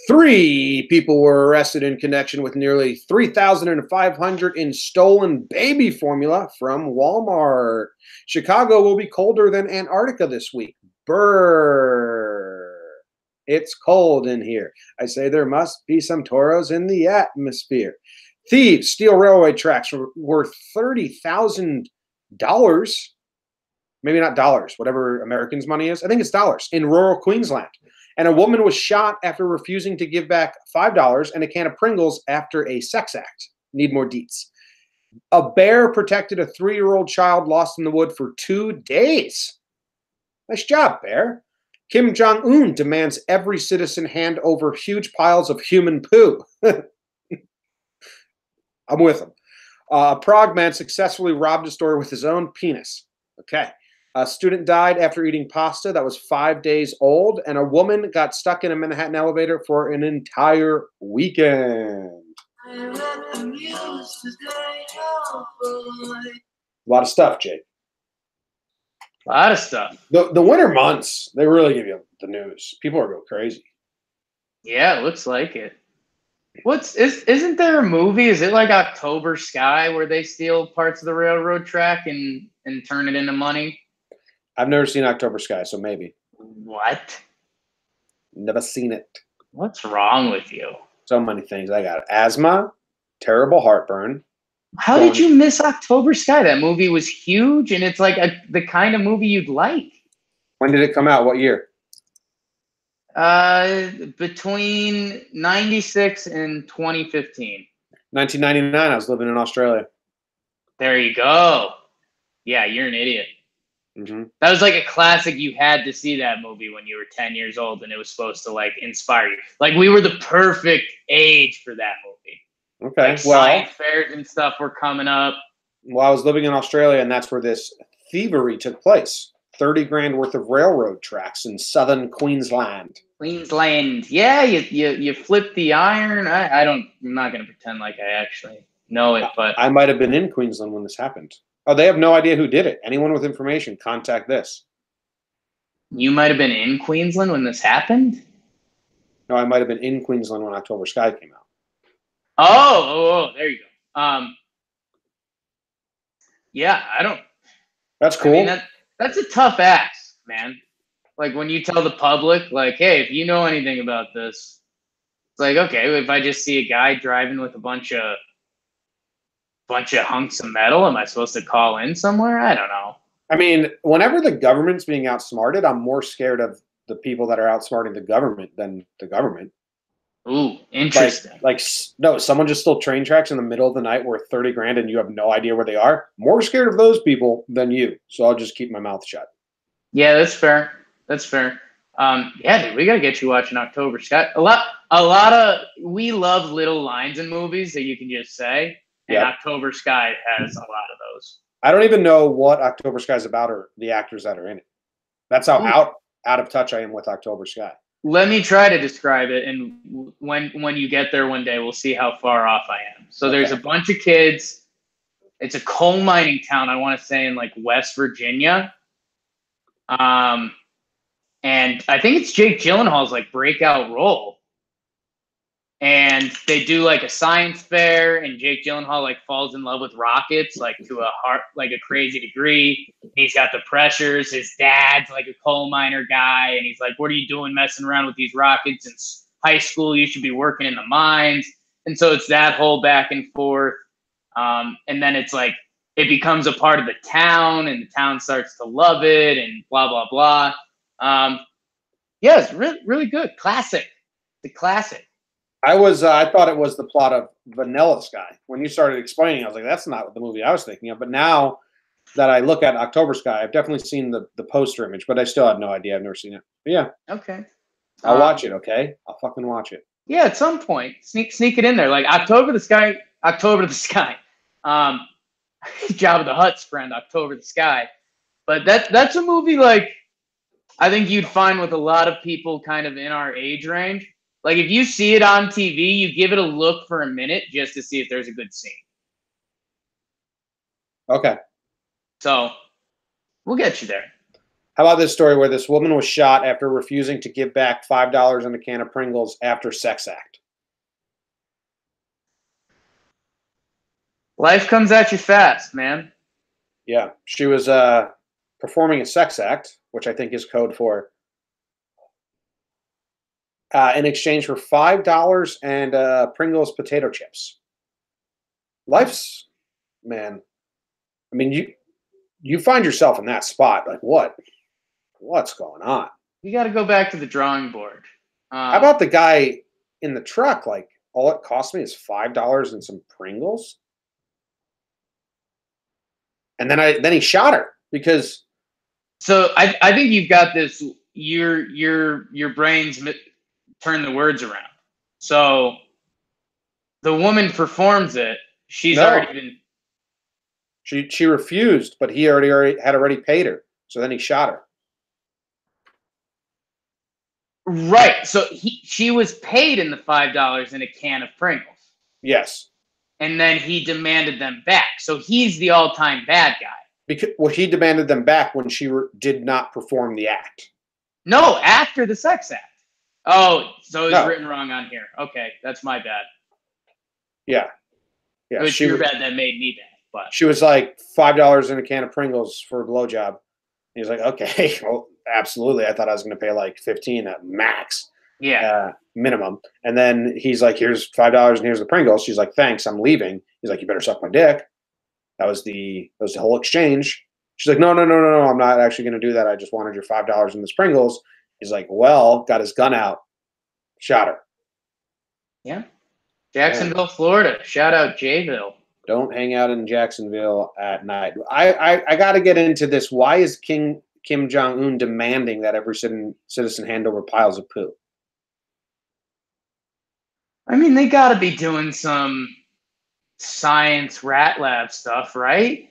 3 people were arrested in connection with nearly 3,500 in stolen baby formula from Walmart. Chicago will be colder than Antarctica this week. Brrr. It's cold in here. I say there must be some toros in the atmosphere. Thieves steal railway tracks worth $30,000. Maybe not dollars, whatever Americans' money is. I think it's dollars in rural Queensland. And a woman was shot after refusing to give back $5 and a can of Pringles after a sex act. Need more deets. A bear protected a 3-year-old child lost in the wood for 2 days. Nice job, bear. Kim Jong-un demands every citizen hand over huge piles of human poo. I'm with him. A Prague man successfully robbed a store with his own penis. Okay. A student died after eating pasta that was 5 days old, and a woman got stuck in a Manhattan elevator for an entire weekend. I read the news today, oh boy. A lot of stuff, Jake. A lot of stuff. The winter months, they really give you the news. People are going crazy. Yeah, it looks like it. Isn't there a movie? Is it like October Sky where they steal parts of the railroad track and turn it into money? I've never seen October Sky, so maybe. What? Never seen it. What's wrong with you? So many things. I got asthma, terrible heartburn. How did you miss October Sky? That movie was huge, and it's like the kind of movie you'd like. When did it come out? What year? Between 96 and 2015. 1999. I was living in Australia. There you go. Yeah, you're an idiot. Mm-hmm. That was like a classic. You had to see that movie when you were 10 years old, and it was supposed to like inspire you. Like we were the perfect age for that movie. Okay, like, science fairs and stuff were coming up. Well, I was living in Australia, and that's where this thievery took place. 30 grand worth of railroad tracks in southern Queensland. Queensland, yeah. You flip the iron. I'm not gonna pretend like I actually know it, but I might have been in Queensland when this happened. Oh, they have no idea who did it. Anyone with information, contact this. You might have been in Queensland when this happened? No, I might have been in Queensland when October Sky came out. Oh, there you go. Yeah, I don't. That's cool. I mean, that's a tough ask, man. Like when you tell the public, like, hey, if you know anything about this, it's like, okay, if I just see a guy driving with a bunch of hunks of metal, am I supposed to call in somewhere? I don't know. I mean, whenever the government's being outsmarted, I'm more scared of the people that are outsmarting the government than the government. Ooh, interesting. No, someone just stole train tracks in the middle of the night worth $30,000 and you have no idea where they are. More scared of those people than you. So I'll just keep my mouth shut. Yeah, that's fair. That's fair. Yeah, dude, we gotta get you watching October Sky. A lot of we love little lines in movies that you can just say, and October Sky has a lot of those. I don't even know what October Sky is about or the actors that are in it. That's how out of touch I am with October Sky. Let me try to describe it, and when you get there one day, we'll see how far off I am. So there's a bunch of kids. It's a coal mining town, I want to say, in like West Virginia. And I think it's Jake Gyllenhaal's like breakout role. And they do like a science fair, and Jake Gyllenhaal like falls in love with rockets, like to a crazy degree. He's got the pressures. His dad's like a coal miner guy, and he's like, "What are you doing messing around with these rockets in high school? You should be working in the mines." And so it's that whole back and forth. And then it's like it becomes a part of the town, and the town starts to love it, and blah blah blah. Yeah, it's really really good. Classic. The classic. I thought it was the plot of Vanilla Sky. When you started explaining, I was like, that's not the movie I was thinking of. But now that I look at October Sky, I've definitely seen the poster image, but I still had no idea. I've never seen it. But yeah. Okay. I'll watch it, okay? I'll fucking watch it. Yeah, at some point. Sneak it in there. Like October the Sky. Jabba the Hutt's friend, October the Sky. But that's a movie like I think you'd find with a lot of people kind of in our age range. Like, if you see it on TV, you give it a look for a minute just to see if there's a good scene. Okay. So, we'll get you there. How about this story where this woman was shot after refusing to give back $5 in a can of Pringles after sex act? Life comes at you fast, man. Yeah. She was performing a sex act, which I think is code for in exchange for $5 and Pringles potato chips. Life's, man. I mean, you find yourself in that spot. Like, what's going on? You got to go back to the drawing board. How about the guy in the truck? Like, all it cost me is $5 and some Pringles. And then he shot her because. So I think you've got this. Your brain's turn the words around. So the woman performs it. She's already been. She refused, but he had already paid her. So then he shot her. Right. So she was paid in the $5 in a can of Pringles. Yes. And then he demanded them back. So he's the all-time bad guy. He demanded them back when she did not perform the act. No, after the sex act. Oh, so it's written wrong on here. Okay, that's my bad. Yeah. It was your bad that made me bad. But she was like $5 in a can of Pringles for a blowjob. He was like, okay, well, absolutely. I thought I was going to pay like $15 at max. Yeah. Minimum. And then he's like, here's $5 and here's the Pringles. She's like, thanks, I'm leaving. He's like, you better suck my dick. That was the whole exchange. She's like, no, I'm not actually going to do that. I just wanted your $5 in this Pringles. He's like, well, got his gun out, shot her. Yeah. Jacksonville, Florida. Shout out Jayville. Don't hang out in Jacksonville at night. I got to get into this. Why is Kim Jong-un demanding that every citizen hand over piles of poo? I mean, they got to be doing some science rat lab stuff, right?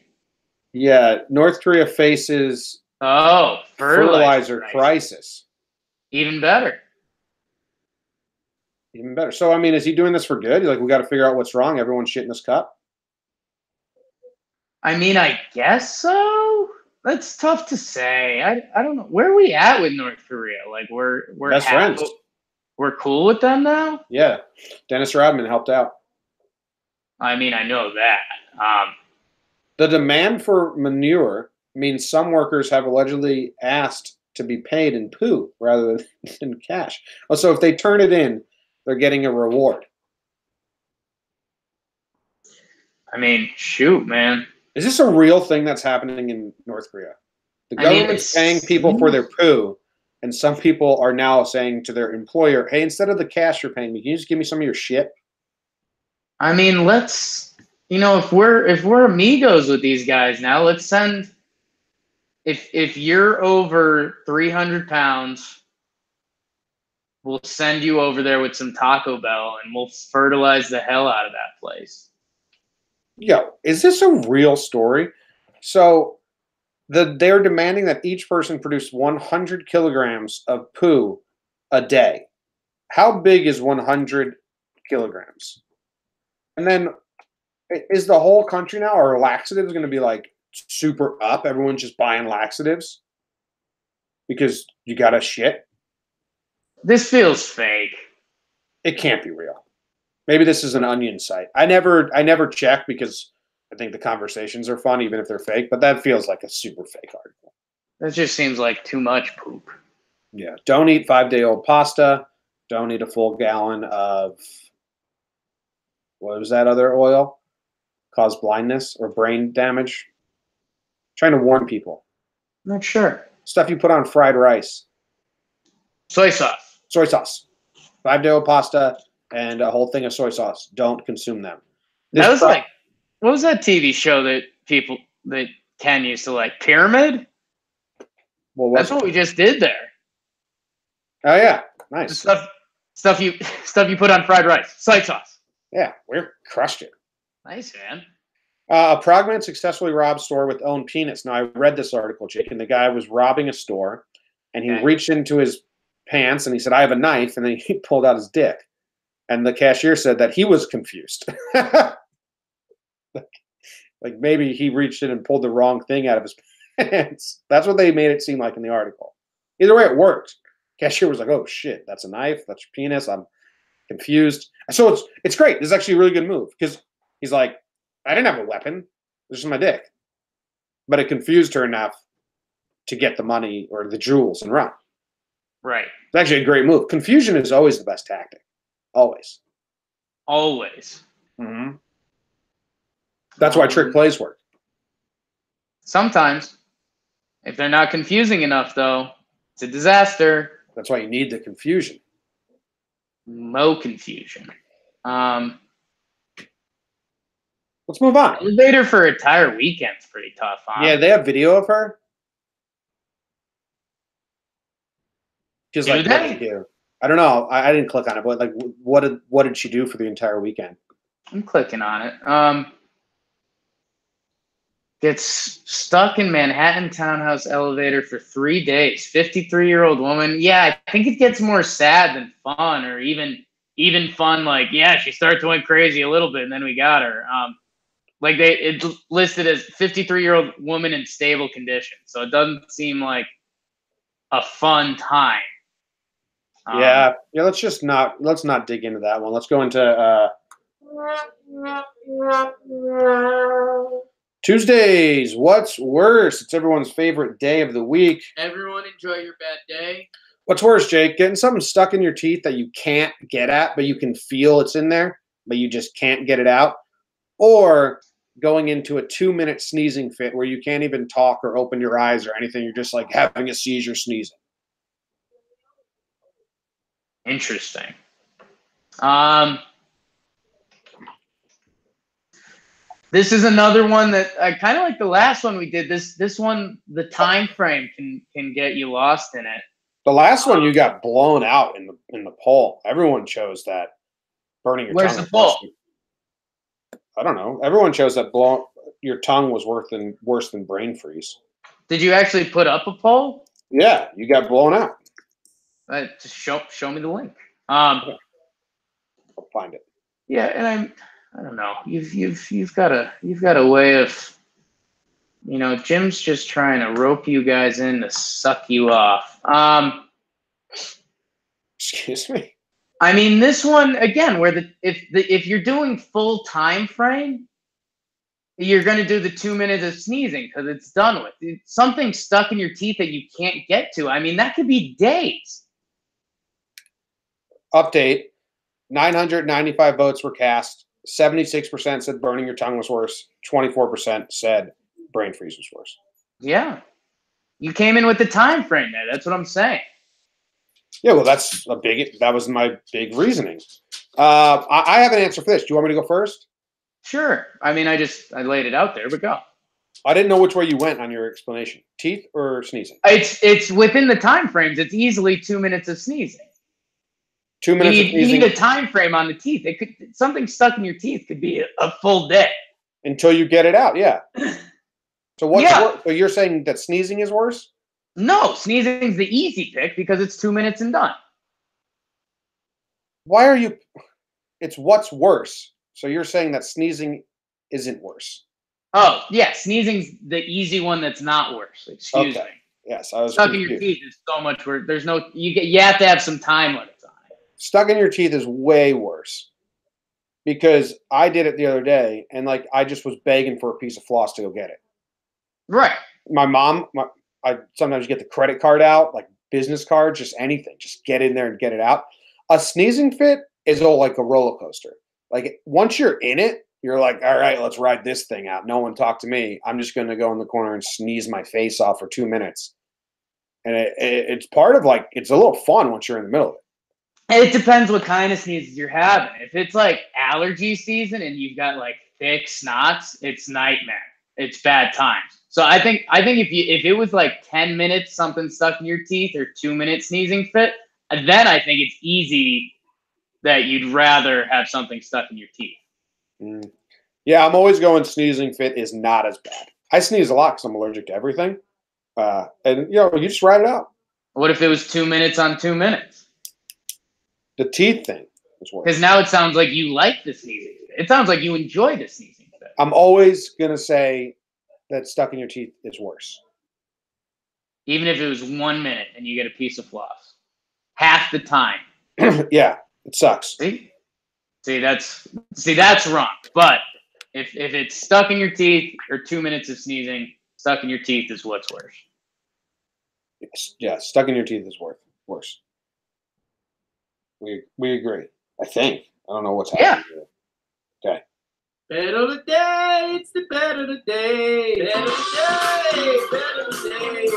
Yeah. North Korea faces fertilizer crisis. Even better. Even better. So, I mean, is he doing this for good? He's like, we got to figure out what's wrong. Everyone's shitting this cup. I mean, I guess so. That's tough to say. I don't know. Where are we at with North Korea? Like, we're best friends. We're cool with them now? Yeah. Dennis Rodman helped out. I mean, I know that. The demand for manure means some workers have allegedly asked to be paid in poo rather than cash. Oh, so if they turn it in, they're getting a reward. I mean, shoot, man. Is this a real thing that's happening in North Korea? The government's paying people for their poo, And some people are now saying to their employer, hey, instead of the cash you're paying me, can you just give me some of your shit? I mean, let's, if we're amigos with these guys now, let's send, if you're over 300 pounds, we'll send you over there with some Taco Bell and we'll fertilize the hell out of that place. Yo, is this a real story? So they're demanding that each person produce 100 kilograms of poo a day. How big is 100 kilograms? And then is the whole country now, or laxatives going to be like super up? Everyone's just buying laxatives because you got to shit? This feels fake. It can't be real. Maybe this is an Onion site. I never check because I think the conversations are fun, even if they're fake, but that feels like a super fake article. That just seems like too much poop. Yeah. Don't eat 5-day-old pasta. Don't eat a full gallon of, what was that other oil? Cause blindness or brain damage. Trying to warn people. Not sure. Stuff you put on fried rice. Soy sauce. Soy sauce. 5-day-old pasta and a whole thing of soy sauce. Don't consume them. That was like, what was that TV show that Ken used to like? Pyramid? That's what we just did there. Oh yeah, nice. The stuff you put on fried rice. Soy sauce. Yeah, we crushed it. Nice, man. A progman successfully robbed store with own penis. Now, I read this article, Jake, and the guy was robbing a store, and he reached into his pants, and he said, I have a knife, and then he pulled out his dick. And the cashier said that he was confused. like maybe he reached in and pulled the wrong thing out of his pants. That's what they made it seem like in the article. Either way, it worked. Cashier was like, oh, shit, that's a knife. That's your penis. I'm confused. So it's great. This is actually a really good move because he's like, I didn't have a weapon. This is my dick. But it confused her enough to get the money or the jewels and run. Right. It's actually a great move. Confusion is always the best tactic. Always. Always. Mm-hmm. That's why trick plays work. Sometimes. If they're not confusing enough, though, it's a disaster. That's why you need the confusion. Mo confusion. Let's move on. Elevator for a entire weekend's pretty tough, huh? Yeah, they have video of her. Just like, what did she do? I don't know. I didn't click on it, but like, what did she do for the entire weekend? I'm clicking on it. Gets stuck in Manhattan townhouse elevator for 3 days. 53-year-old woman. Yeah, I think it gets more sad than fun, or even fun. Like, yeah, she started to went crazy a little bit, and then we got her. Like it listed as 53-year-old woman in stable condition, so it doesn't seem like a fun time. Yeah. Let's not dig into that one. Let's go into Tuesdays. What's worse? It's everyone's favorite day of the week. Everyone enjoy your bad day. What's worse, Jake? Getting something stuck in your teeth that you can't get at, but you can feel it's in there, but you just can't get it out, or going into a 2-minute sneezing fit where you can't even talk or open your eyes or anything. You're just like having a seizure sneezing. Interesting. This is another one that I kind of like the last one we did. This one, the time frame can get you lost in it. The last one you got blown out in the poll. Everyone chose that. Burning your tongue. Where's the poll? I don't know. Everyone chose that your tongue was worse than brain freeze. Did you actually put up a poll? Yeah, you got blown out. Just show me the link. I'll find it. Yeah, and I don't know. You've got a way of, Jim's just trying to rope you guys in to suck you off. Excuse me. I mean, this one again, where if you're doing full time frame, you're going to do the 2 minutes of sneezing because it's done with. It's something stuck in your teeth that you can't get to. I mean, that could be days. Update: 995 votes were cast. 76% said burning your tongue was worse. 24% said brain freeze was worse. Yeah, you came in with the time frame there. That's what I'm saying. Yeah, well, that was my big reasoning. I have an answer for this. Do you want me to go first? Sure. I mean, I laid it out there, but go. I didn't know which way you went on your explanation. Teeth or sneezing? It's within the time frames. It's easily 2 minutes of sneezing. 2 minutes of sneezing. You need a time frame on the teeth. Something stuck in your teeth could be a full day. Until you get it out, yeah. So what's worse? So you're saying that sneezing is worse? No, sneezing's the easy pick because it's 2 minutes and done. Why are you? It's what's worse. So you're saying that sneezing isn't worse? Oh yeah, sneezing's the easy one that's not worse. Excuse me. Yes, I was stuck confused. in your teeth is so much worse. There's no you have to have some time limits on it. Stuck in your teeth is way worse because I did it the other day and like I just was begging for a piece of floss to go get it. Right. My mom, I sometimes get the credit card out, like business card, just anything, just get in there and get it out. A sneezing fit is like a roller coaster. Like once you're in it, you're like, all right, let's ride this thing out. No one talk to me. I'm just going to go in the corner and sneeze my face off for 2 minutes. And it's part of like, it's a little fun once you're in the middle of it. It depends what kind of sneezes you're having. If it's like allergy season and you've got like thick snots, it's nightmare. It's bad times. So I think if it was like 10 minutes, something stuck in your teeth or 2 minute sneezing fit, then I think it's easy that you'd rather have something stuck in your teeth. Mm. Yeah, I'm always going sneezing fit is not as bad. I sneeze a lot because I'm allergic to everything. And, you just ride it out. What if it was 2 minutes on 2 minutes? The teeth thing is worse. Because now it sounds like you like the sneezing fit. It sounds like you enjoy the sneezing fit. I'm always going to say that stuck in your teeth is worse. Even if it was 1 minute and you get a piece of floss. Half the time. Yeah, it sucks. See, that's wrong. But if it's stuck in your teeth or 2 minutes of sneezing, stuck in your teeth is what's worse. Yeah, stuck in your teeth is worse. We agree. I think. I don't know what's happening here. Okay. Better the day, it's the better the day. Better the day, better the day.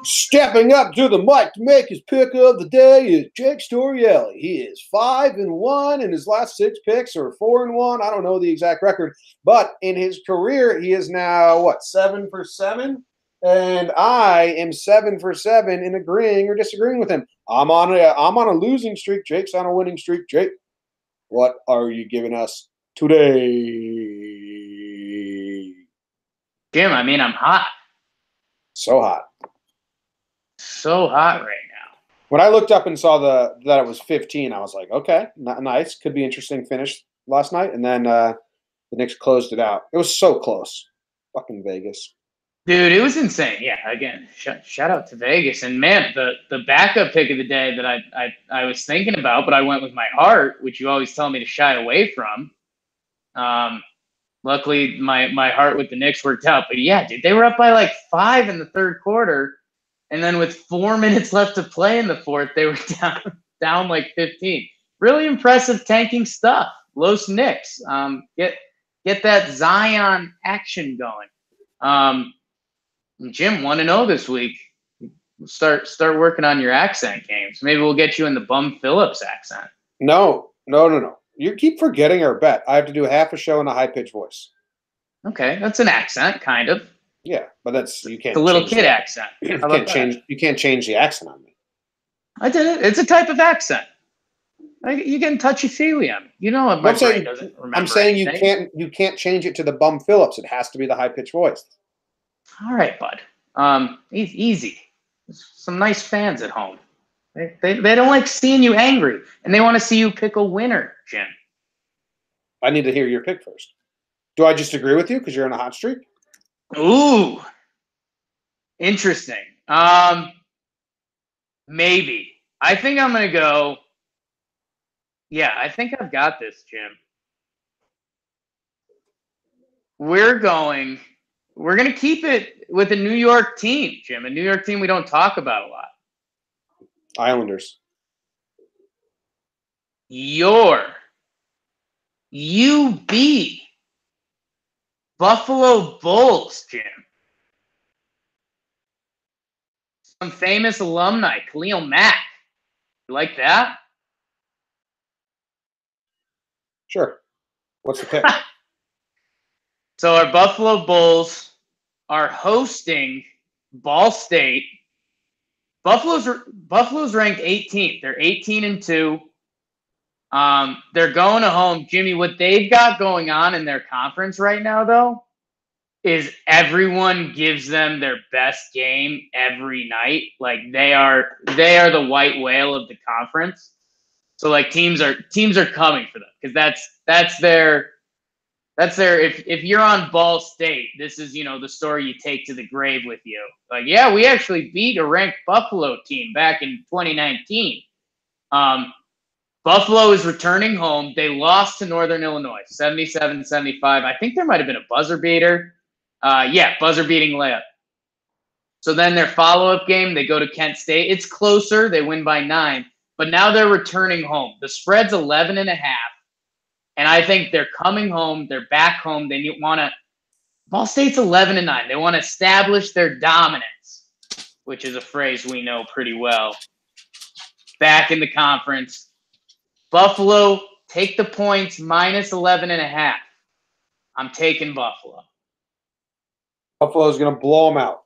Stepping up to the mic to make his pick of the day is Jake Storielli. He is 5-1, and his last 6 picks are 4-1. I don't know the exact record, but in his career, he is now 7 for 7, and I am 7 for 7 in agreeing or disagreeing with him. I'm on a losing streak. Jake's on a winning streak. Jake, what are you giving us today? Jim, I mean, I'm hot. So hot. So hot right now. When I looked up and saw that it was 15, I was like, okay, nice. Could be interesting finish last night. And then the Knicks closed it out. It was so close. Fucking Vegas. Dude, it was insane. Yeah, again, shout out to Vegas. And man, the backup pick of the day that I was thinking about, but I went with my heart, which you always tell me to shy away from. Luckily, my heart with the Knicks worked out. But yeah, dude, they were up by like 5 in the third quarter. And then with 4 minutes left to play in the fourth, they were down like 15. Really impressive tanking stuff. Los Knicks. Get that Zion action going. Jim, 1-0 this week. Start working on your accent games. Maybe we'll get you in the Bum Phillips accent. No. You keep forgetting our bet. I have to do half a show in a high-pitched voice. Okay, that's an accent, kind of. Yeah, but you can't. It's a little kid accent. You can't change the accent on me. I did it. It's a type of accent. You getting touchy-feely on me. You know what my brain doesn't remember. I'm saying anything. you can't change it to the Bum Phillips. It has to be the high-pitched voice. All right, bud. Easy. Some nice fans at home. They don't like seeing you angry, and they want to see you pick a winner, Jim. I need to hear your pick first. Do I just agree with you because you're on a hot streak? Ooh, interesting. Maybe. I think I'm gonna go. Yeah, I think I've got this, Jim. We're gonna keep it with a New York team, Jim. A New York team we don't talk about a lot. Islanders. UB. Buffalo Bulls, Jim. some famous alumni, Khalil Mack. You like that? Sure. What's the pick? So our Buffalo Bulls are hosting Ball State. Buffalo's ranked 18th. They're 18-2. They're going to home. Jimmy, what they've got going on in their conference right now, though, is everyone gives them their best game every night. Like they are the white whale of the conference. So like teams are coming for them because that's their if you're on Ball State, this is the story you take to the grave with you. Like, yeah, we actually beat a ranked Buffalo team back in 2019. Buffalo is returning home. They lost to Northern Illinois, 77-75. I think there might have been a buzzer beater. Buzzer beating layup. So then their follow-up game, they go to Kent State. It's closer. They win by 9. But now they're returning home. The spread's 11.5. And I think they're coming home. They're back home. They want to – Ball State's 11-9. They want to establish their dominance, which is a phrase we know pretty well, back in the conference. Buffalo, take the points, minus 11.5. I'm taking Buffalo. Buffalo's going to blow them out.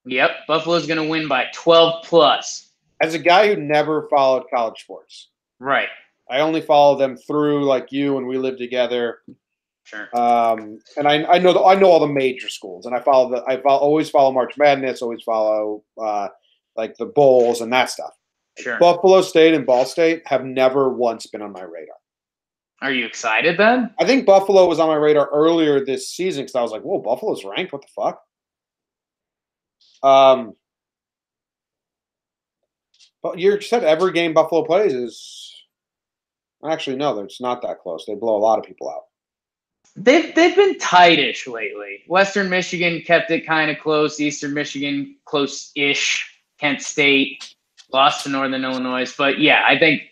Yep, Buffalo's going to win by 12+. As a guy who never followed college sports. Right. I only follow them through like you and we live together. Sure. And I know all the major schools, and I always follow March Madness, always follow like the bowls and that stuff. Sure. Buffalo State and Ball State have never once been on my radar. Are you excited then? I think Buffalo was on my radar earlier this season because I was like, whoa, Buffalo's ranked? What the fuck? But you said every game Buffalo plays is actually no, it's not that close. They blow a lot of people out. They've been tightish lately. Western Michigan kept it kind of close. Eastern Michigan close-ish. Kent State lost to Northern Illinois. But yeah, I think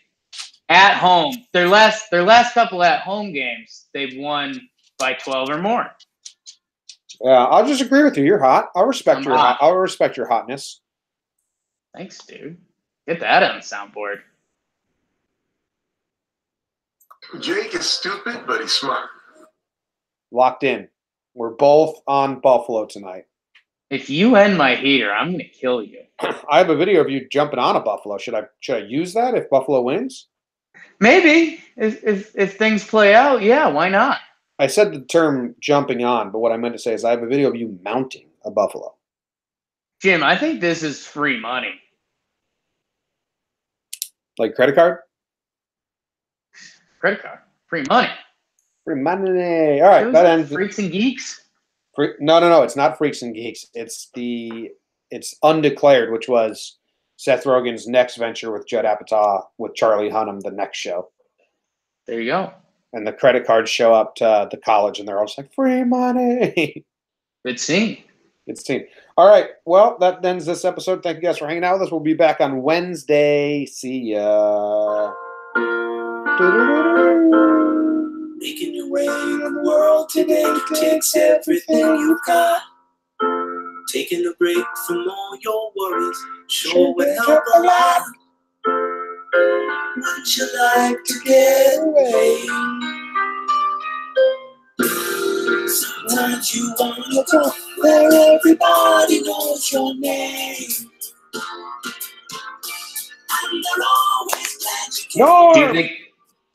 at home, their last couple at home games, they've won by 12 or more. Yeah, I'll just agree with you. You're hot. I'll respect your hotness. Thanks, dude. Get that on the soundboard. Jake is stupid, but he's smart. Locked in. We're both on Buffalo tonight. If you end my heater, I'm going to kill you. I have a video of you jumping on a Buffalo. Should I use that if Buffalo wins? Maybe. If things play out, yeah, why not? I said the term jumping on, but what I meant to say is I have a video of you mounting a Buffalo. Jim, I think this is free money. Like credit card? Credit card. Free money. Free money. All right. That ends. Freaks and Geeks? No. It's not Freaks and Geeks. It's Undeclared, which was Seth Rogen's next venture with Judd Apatow with Charlie Hunnam, the next show. There you go. And the credit cards show up to the college, and they're all just like, free money. Good scene. Good scene. All right. Well, that ends this episode. Thank you guys for hanging out with us. We'll be back on Wednesday. See ya. Making your way in the world today takes everything you've got. Taking a break from all your worries sure would help a lot. Would you like to get away? Sometimes you wanna go where everybody knows your name. And they're always glad you came.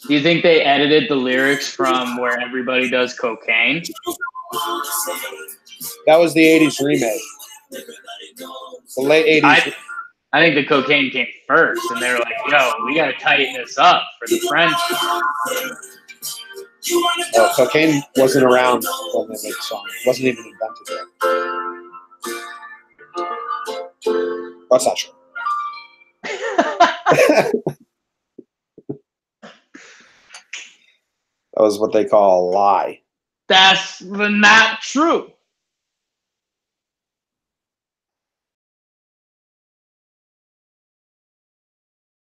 Do you think they edited the lyrics from where everybody does cocaine? That was the 80s remake. The late 80s. I think the cocaine came first, and they were like, yo, we got to tighten this up for the French. Oh, cocaine wasn't around when they made the song. It wasn't even invented yet. That's not true. That was what they call a lie. That's not true.